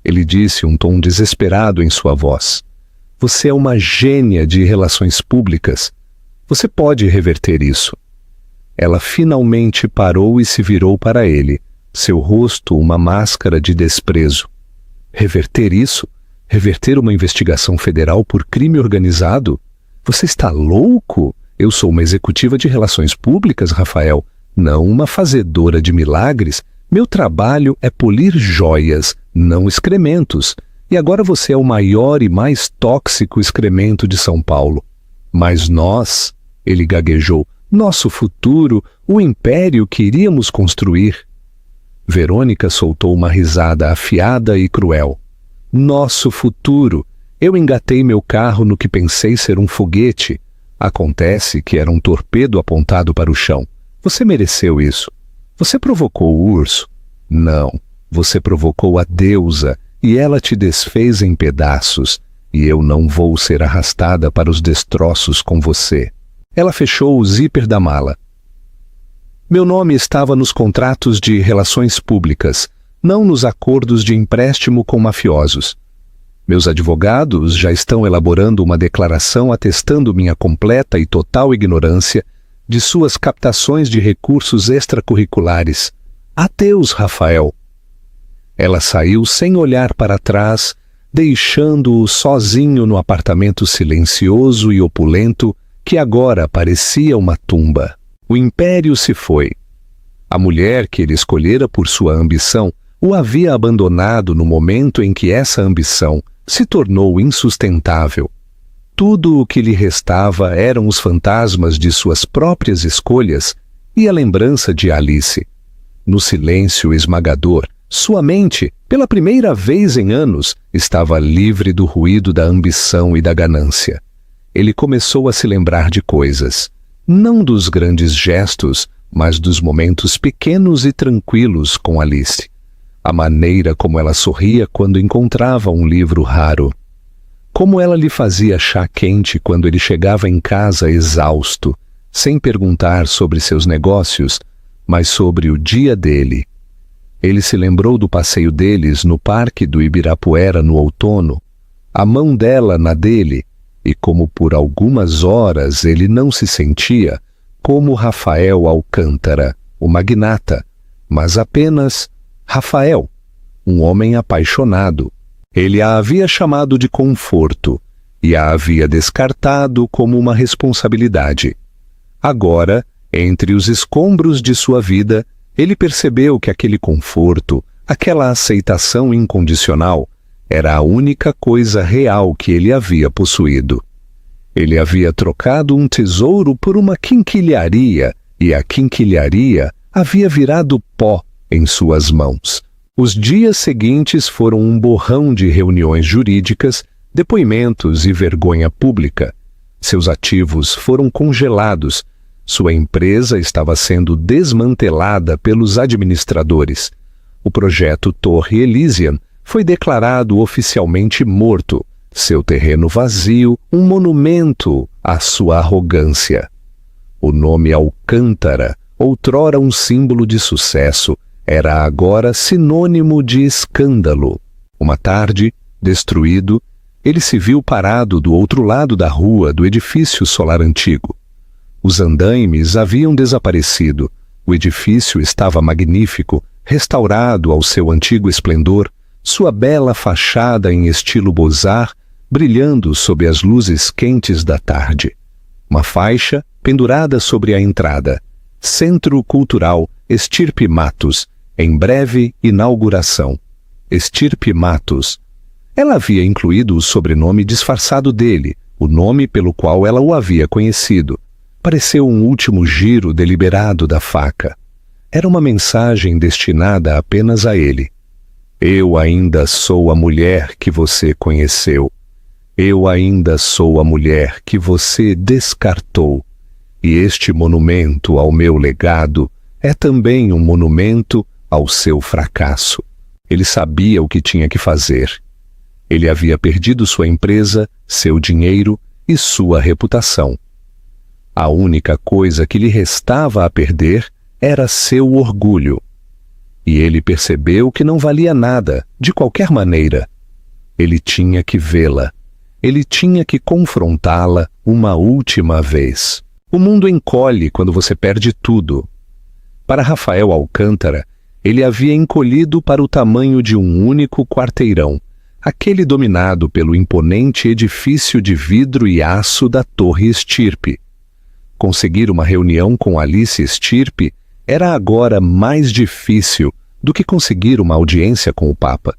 ele disse, um tom desesperado em sua voz. "Você é uma gênia de relações públicas. Você pode reverter isso." Ela finalmente parou e se virou para ele, seu rosto uma máscara de desprezo. "Reverter isso? Reverter uma investigação federal por crime organizado? Você está louco? Eu sou uma executiva de relações públicas, Rafael, não uma fazedora de milagres. Meu trabalho é polir joias, não excrementos. E agora você é o maior e mais tóxico excremento de São Paulo. Mas nós", ele gaguejou, "nosso futuro, o império que iríamos construir." Verônica soltou uma risada afiada e cruel. "Nosso futuro. Eu engatei meu carro no que pensei ser um foguete. Acontece que era um torpedo apontado para o chão. Você mereceu isso. Você provocou o urso? Não. Você provocou a deusa e ela te desfez em pedaços. E eu não vou ser arrastada para os destroços com você." Ela fechou o zíper da mala. "Meu nome estava nos contratos de relações públicas, não nos acordos de empréstimo com mafiosos. Meus advogados já estão elaborando uma declaração atestando minha completa e total ignorância de suas captações de recursos extracurriculares. Adeus, Rafael." Ela saiu sem olhar para trás, deixando-o sozinho no apartamento silencioso e opulento que agora parecia uma tumba. O império se foi. A mulher que ele escolhera por sua ambição o havia abandonado no momento em que essa ambição se tornou insustentável. Tudo o que lhe restava eram os fantasmas de suas próprias escolhas e a lembrança de Alice. No silêncio esmagador, sua mente, pela primeira vez em anos, estava livre do ruído da ambição e da ganância. Ele começou a se lembrar de coisas, não dos grandes gestos, mas dos momentos pequenos e tranquilos com Alice. A maneira como ela sorria quando encontrava um livro raro. Como ela lhe fazia chá quente quando ele chegava em casa exausto, sem perguntar sobre seus negócios, mas sobre o dia dele. Ele se lembrou do passeio deles no parque do Ibirapuera no outono, a mão dela na dele, e como por algumas horas ele não se sentia como Rafael Alcântara, o magnata, mas apenas Rafael, um homem apaixonado. Ele a havia chamado de conforto e a havia descartado como uma responsabilidade. Agora, entre os escombros de sua vida, ele percebeu que aquele conforto, aquela aceitação incondicional, era a única coisa real que ele havia possuído. Ele havia trocado um tesouro por uma quinquilharia, e a quinquilharia havia virado pó em suas mãos. Os dias seguintes foram um borrão de reuniões jurídicas, depoimentos e vergonha pública. Seus ativos foram congelados. Sua empresa estava sendo desmantelada pelos administradores. O projeto Torre Elysian foi declarado oficialmente morto. Seu terreno vazio, um monumento à sua arrogância. O nome Alcântara, outrora um símbolo de sucesso, era agora sinônimo de escândalo. Uma tarde, destruído, ele se viu parado do outro lado da rua do edifício solar antigo. Os andaimes haviam desaparecido. O edifício estava magnífico, restaurado ao seu antigo esplendor, sua bela fachada em estilo Beaux-Arts brilhando sob as luzes quentes da tarde. Uma faixa pendurada sobre a entrada. Centro Cultural Estirpe Matos, em breve inauguração. Estirpe Matos. Ela havia incluído o sobrenome disfarçado dele, o nome pelo qual ela o havia conhecido. Pareceu um último giro deliberado da faca. Era uma mensagem destinada apenas a ele. Eu ainda sou a mulher que você conheceu. Eu ainda sou a mulher que você descartou. E este monumento ao meu legado é também um monumento ao seu fracasso. Ele sabia o que tinha que fazer. Ele havia perdido sua empresa, seu dinheiro e sua reputação. A única coisa que lhe restava a perder era seu orgulho. E ele percebeu que não valia nada, de qualquer maneira. Ele tinha que vê-la. Ele tinha que confrontá-la uma última vez. O mundo encolhe quando você perde tudo. Para Rafael Alcântara, ele havia encolhido para o tamanho de um único quarteirão, aquele dominado pelo imponente edifício de vidro e aço da Torre Estirpe. Conseguir uma reunião com Alice Estirpe era agora mais difícil do que conseguir uma audiência com o Papa.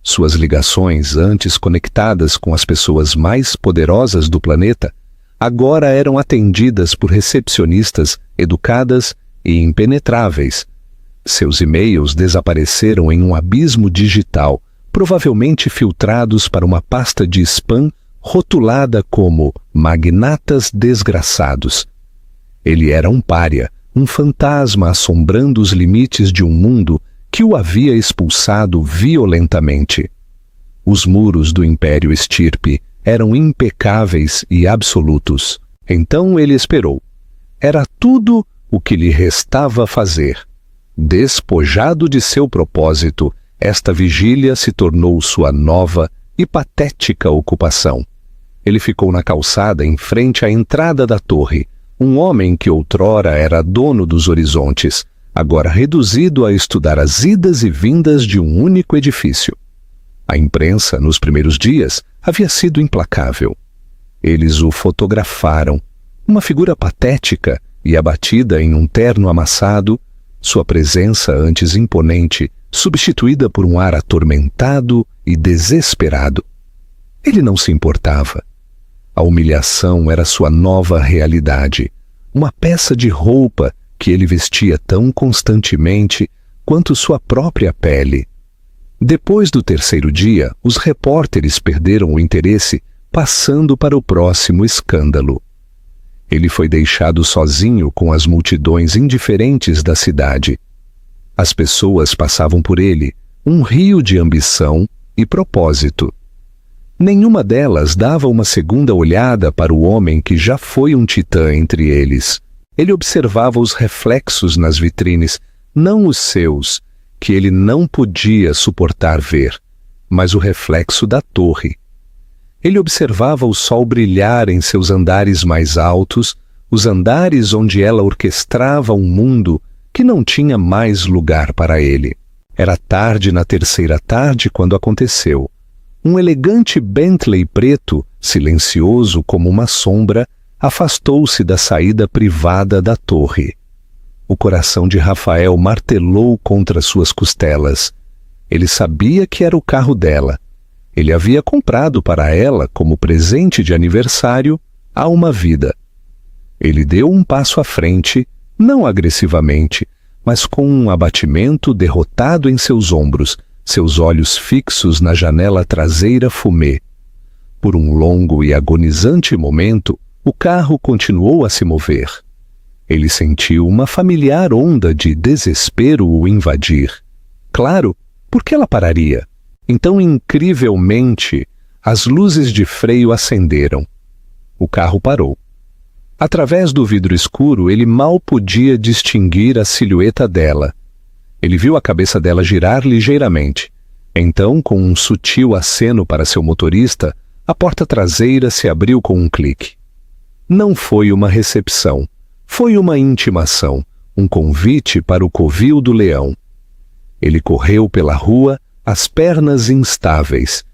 Suas ligações, antes conectadas com as pessoas mais poderosas do planeta, agora eram atendidas por recepcionistas educadas e impenetráveis. Seus e-mails desapareceram em um abismo digital, provavelmente filtrados para uma pasta de spam rotulada como magnatas desgraçados. Ele era um pária, um fantasma assombrando os limites de um mundo que o havia expulsado violentamente. Os muros do Império Estirpe eram impecáveis e absolutos. Então ele esperou. Era tudo o que lhe restava fazer. Despojado de seu propósito, esta vigília se tornou sua nova e patética ocupação. Ele ficou na calçada em frente à entrada da torre, um homem que outrora era dono dos horizontes, agora reduzido a estudar as idas e vindas de um único edifício. A imprensa, nos primeiros dias, havia sido implacável. Eles o fotografaram, uma figura patética e abatida em um terno amassado, sua presença antes imponente, substituída por um ar atormentado e desesperado. Ele não se importava. A humilhação era sua nova realidade, uma peça de roupa que ele vestia tão constantemente quanto sua própria pele. Depois do terceiro dia, os repórteres perderam o interesse, passando para o próximo escândalo. Ele foi deixado sozinho com as multidões indiferentes da cidade. As pessoas passavam por ele, um rio de ambição e propósito. Nenhuma delas dava uma segunda olhada para o homem que já foi um titã entre eles. Ele observava os reflexos nas vitrines, não os seus, que ele não podia suportar ver, mas o reflexo da torre. Ele observava o sol brilhar em seus andares mais altos, os andares onde ela orquestrava um mundo que não tinha mais lugar para ele. Era tarde na terceira tarde quando aconteceu. Um elegante Bentley preto, silencioso como uma sombra, afastou-se da saída privada da torre. O coração de Rafael martelou contra suas costelas. Ele sabia que era o carro dela. Ele havia comprado para ela, como presente de aniversário, há uma vida. Ele deu um passo à frente, não agressivamente, mas com um abatimento derrotado em seus ombros, seus olhos fixos na janela traseira fumê. Por um longo e agonizante momento, o carro continuou a se mover. Ele sentiu uma familiar onda de desespero o invadir. Claro, por que ela pararia? Então, incrivelmente, as luzes de freio acenderam. O carro parou. Através do vidro escuro, ele mal podia distinguir a silhueta dela. Ele viu a cabeça dela girar ligeiramente. Então, com um sutil aceno para seu motorista, a porta traseira se abriu com um clique. Não foi uma recepção. Foi uma intimação, um convite para o covil do leão. Ele correu pela rua, as pernas instáveis.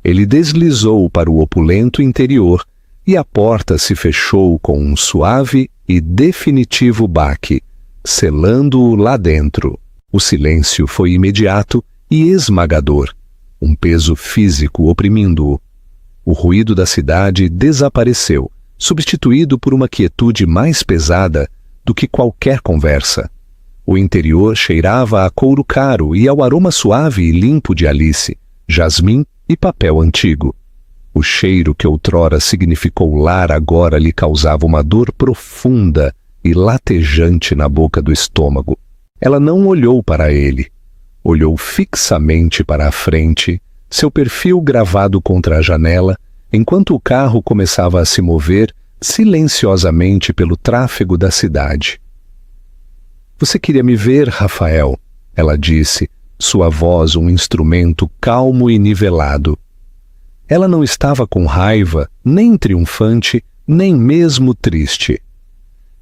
Ele deslizou para o opulento interior e a porta se fechou com um suave e definitivo baque, selando-o lá dentro. O silêncio foi imediato e esmagador, um peso físico oprimindo-o. O ruído da cidade desapareceu, substituído por uma quietude mais pesada do que qualquer conversa. O interior cheirava a couro caro e ao aroma suave e limpo de Alice, jasmim e papel antigo. O cheiro que outrora significou lar agora lhe causava uma dor profunda e latejante na boca do estômago. Ela não olhou para ele. Olhou fixamente para a frente, seu perfil gravado contra a janela, enquanto o carro começava a se mover silenciosamente pelo tráfego da cidade. "Você queria me ver, Rafael?" ela disse, sua voz um instrumento calmo e nivelado. Ela não estava com raiva, nem triunfante, nem mesmo triste.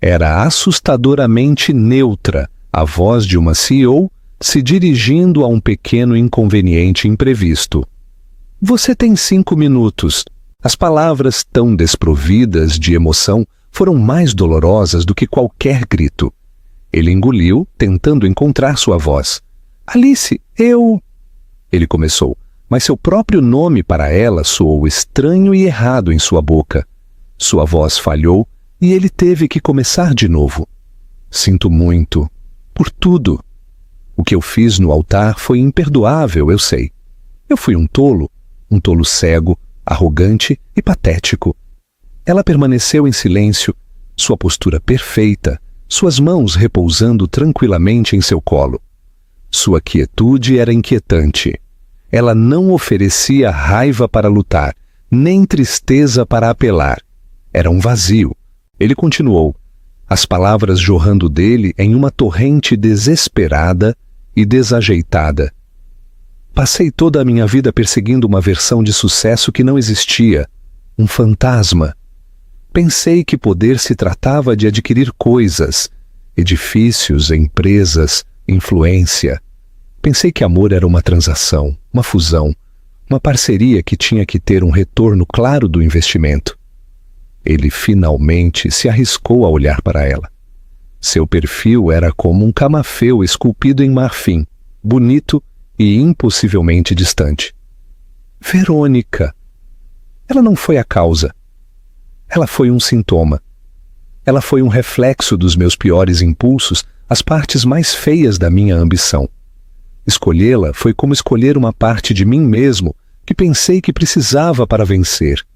Era assustadoramente neutra, a voz de uma CEO se dirigindo a um pequeno inconveniente imprevisto. "Você tem 5 minutos." As palavras, tão desprovidas de emoção, foram mais dolorosas do que qualquer grito. Ele engoliu, tentando encontrar sua voz. "Alice, eu..." Ele começou, mas seu próprio nome para ela soou estranho e errado em sua boca. Sua voz falhou e ele teve que começar de novo. "Sinto muito. Por tudo. O que eu fiz no altar foi imperdoável, eu sei. Eu fui um tolo cego, arrogante e patético." Ela permaneceu em silêncio, sua postura perfeita, suas mãos repousando tranquilamente em seu colo. Sua quietude era inquietante. Ela não oferecia raiva para lutar, nem tristeza para apelar. Era um vazio. Ele continuou, as palavras jorrando dele em uma torrente desesperada e desajeitada. "Passei toda a minha vida perseguindo uma versão de sucesso que não existia, um fantasma. Pensei que poder se tratava de adquirir coisas, edifícios, empresas, influência. Pensei que amor era uma transação, uma fusão, uma parceria que tinha que ter um retorno claro do investimento." Ele finalmente se arriscou a olhar para ela. Seu perfil era como um camafeu esculpido em marfim, bonito e impossivelmente distante. "Verônica." Ela não foi a causa. Ela foi um sintoma. Ela foi um reflexo dos meus piores impulsos, as partes mais feias da minha ambição. Escolhê-la foi como escolher uma parte de mim mesmo que pensei que precisava para vencer.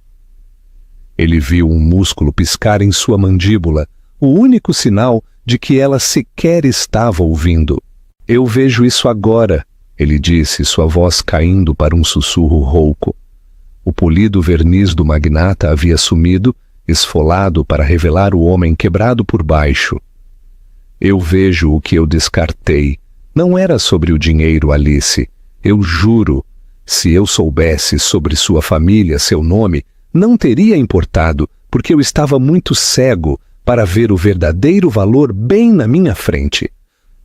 Ele viu um músculo piscar em sua mandíbula, o único sinal de que ela sequer estava ouvindo. "Eu vejo isso agora", ele disse, sua voz caindo para um sussurro rouco. O polido verniz do magnata havia sumido, esfolado para revelar o homem quebrado por baixo. "Eu vejo o que eu descartei. Não era sobre o dinheiro, Alice. Eu juro. Se eu soubesse sobre sua família, seu nome, não teria importado, porque eu estava muito cego para ver o verdadeiro valor bem na minha frente.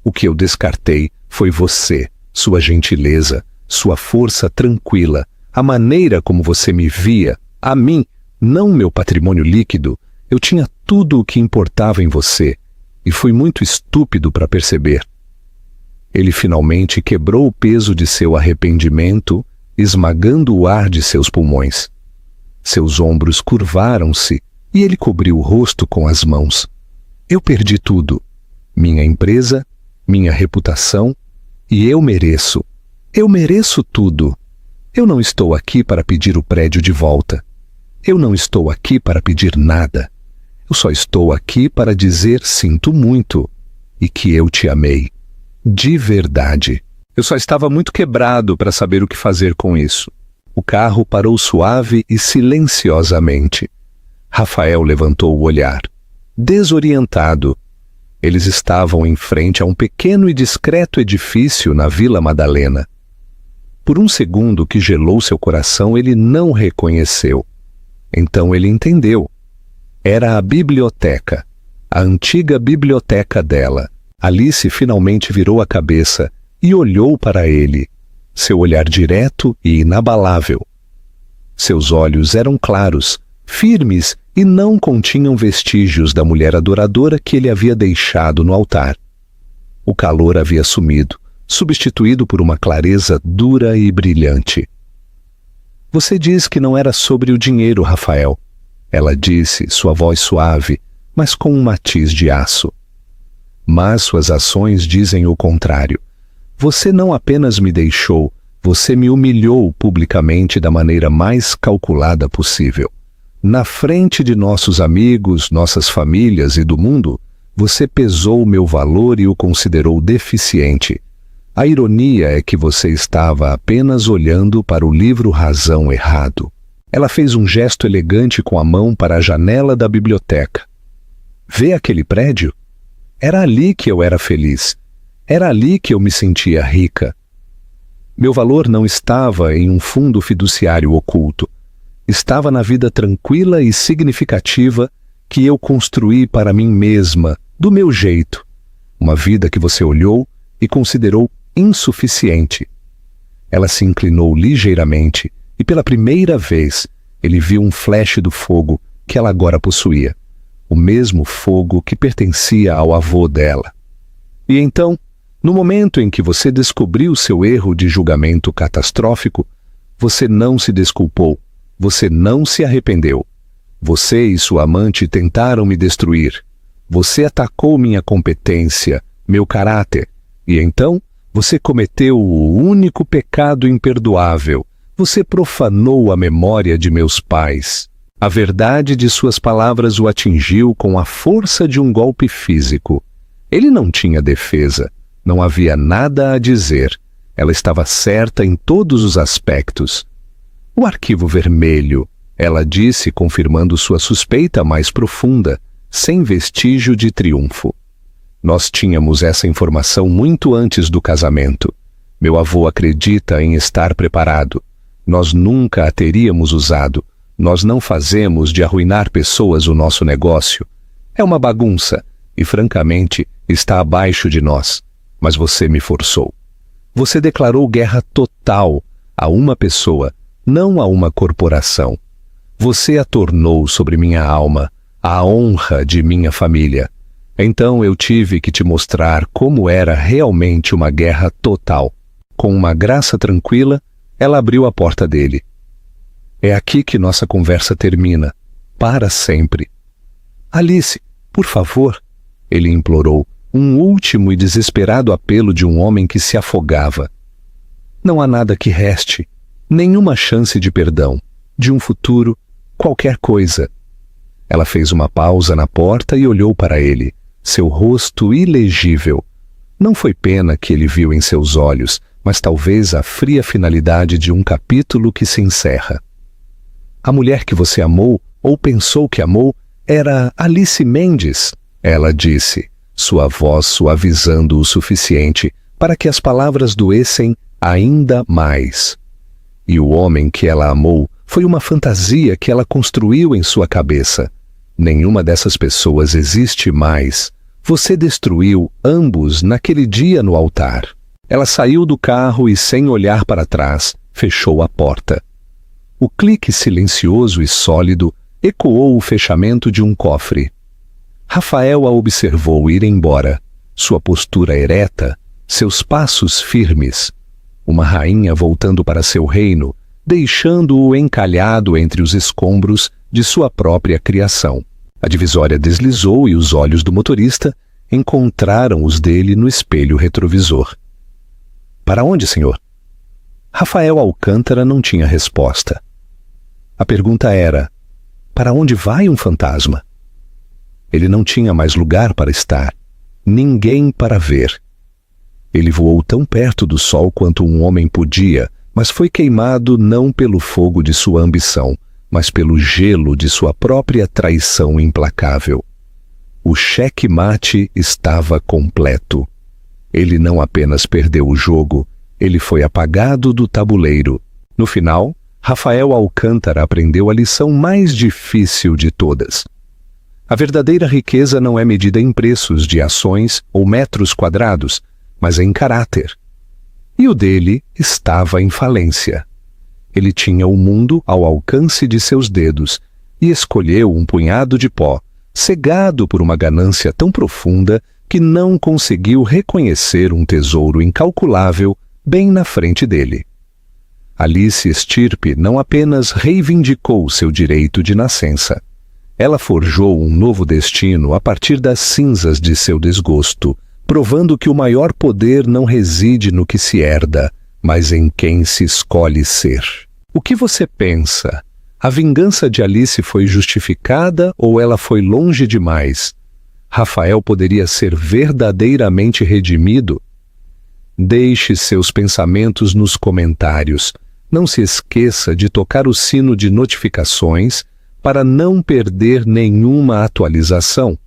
O que eu descartei foi você, sua gentileza, sua força tranquila, a maneira como você me via, a mim, não meu patrimônio líquido. Eu tinha tudo o que importava em você, e fui muito estúpido para perceber." Ele finalmente quebrou o peso de seu esmagando o ar de seus pulmões. Seus ombros curvaram-se e ele cobriu o rosto com as mãos. Eu perdi tudo. Minha empresa, minha reputação, e eu mereço tudo. Eu não estou aqui para pedir o prédio de volta. Eu não estou aqui para pedir nada. Eu só estou aqui para dizer sinto muito e que eu te amei. De verdade. Eu só estava muito quebrado para saber o que fazer com isso. O carro parou suave e silenciosamente. Rafael levantou o olhar. Desorientado. Eles estavam em frente a um pequeno e discreto edifício na Vila Madalena. Por um segundo que gelou seu coração, ele não reconheceu. Então ele entendeu. Era a biblioteca, a antiga biblioteca dela. Alice finalmente virou a cabeça e olhou para ele, seu olhar direto e inabalável. Seus olhos eram claros, firmes e não continham vestígios da mulher adoradora que ele havia deixado no altar. O calor havia sumido, substituído por uma clareza dura e brilhante. Você diz que não era sobre o dinheiro, Rafael. Ela disse, sua voz suave, mas com um matiz de aço. Mas suas ações dizem o contrário. Você não apenas me deixou, você me humilhou publicamente da maneira mais calculada possível. Na frente de nossos amigos, nossas famílias e do mundo, você pesou o meu valor e o considerou deficiente. A ironia é que você estava apenas olhando para o livro Razão errado. Ela fez um gesto elegante com a mão para a janela da biblioteca. Vê aquele prédio? Era ali que eu era feliz. Era ali que eu me sentia rica. Meu valor não estava em um fundo fiduciário oculto. Estava na vida tranquila e significativa que eu construí para mim mesma, do meu jeito. Uma vida que você olhou e considerou insuficiente. Ela se inclinou ligeiramente e pela primeira vez ele viu um flash do fogo que ela agora possuía. O mesmo fogo que pertencia ao avô dela. E então, no momento em que você descobriu seu erro de julgamento catastrófico, você não se desculpou, você não se arrependeu. Você e sua amante tentaram me destruir. Você atacou minha competência, meu caráter, e então você cometeu o único pecado imperdoável. Você profanou a memória de meus pais. A verdade de suas palavras o atingiu com a força de um golpe físico. Ele não tinha defesa. Não havia nada a dizer. Ela estava certa em todos os aspectos. O arquivo vermelho, ela disse, confirmando sua suspeita mais profunda, sem vestígio de triunfo. Nós tínhamos essa informação muito antes do casamento. Meu avô acredita em estar preparado. Nós nunca a teríamos usado. Nós não fazemos de arruinar pessoas o nosso negócio. É uma bagunça e, francamente, está abaixo de nós. Mas você me forçou. Você declarou guerra total a uma pessoa, não a uma corporação. Você a tornou sobre minha alma, a honra de minha família. Então eu tive que te mostrar como era realmente uma guerra total. Com uma graça tranquila, ela abriu a porta dele. É aqui que nossa conversa termina, para sempre. Alice, por favor, ele implorou, um último e desesperado apelo de um homem que se afogava. Não há nada que reste, nenhuma chance de perdão, de um futuro, qualquer coisa. Ela fez uma pausa na porta e olhou para ele, seu rosto ilegível. Não foi pena que ele viu em seus olhos, mas talvez a fria finalidade de um capítulo que se encerra. A mulher que você amou, ou pensou que amou, era Alice Mendes, ela disse, sua voz suavizando o suficiente para que as palavras doessem ainda mais. E o homem que ela amou foi uma fantasia que ela construiu em sua cabeça. Nenhuma dessas pessoas existe mais. Você destruiu ambos naquele dia no altar. Ela saiu do carro e, sem olhar para trás, fechou a porta. O clique silencioso e sólido ecoou o fechamento de um cofre. Rafael a observou ir embora, sua postura ereta, seus passos firmes. Uma rainha voltando para seu reino, deixando-o encalhado entre os escombros de sua própria criação. A divisória deslizou e os olhos do motorista encontraram os dele no espelho retrovisor. Para onde, senhor? Rafael Alcântara não tinha resposta. A pergunta era: para onde vai um fantasma? Ele não tinha mais lugar para estar, ninguém para ver. Ele voou tão perto do sol quanto um homem podia, mas foi queimado não pelo fogo de sua ambição, mas pelo gelo de sua própria traição implacável. O xeque-mate estava completo. Ele não apenas perdeu o jogo, ele foi apagado do tabuleiro. No final, Rafael Alcântara aprendeu a lição mais difícil de todas. A verdadeira riqueza não é medida em preços de ações ou metros quadrados, mas em caráter. E o dele estava em falência. Ele tinha o mundo ao alcance de seus dedos e escolheu um punhado de pó, cegado por uma ganância tão profunda que não conseguiu reconhecer um tesouro incalculável bem na frente dele. Alice Stirpe não apenas reivindicou seu direito de nascença. Ela forjou um novo destino a partir das cinzas de seu desgosto, provando que o maior poder não reside no que se herda, mas em quem se escolhe ser. O que você pensa? A vingança de Alice foi justificada ou ela foi longe demais? Rafael poderia ser verdadeiramente redimido? Deixe seus pensamentos nos comentários. Não se esqueça de tocar o sino de notificações para não perder nenhuma atualização.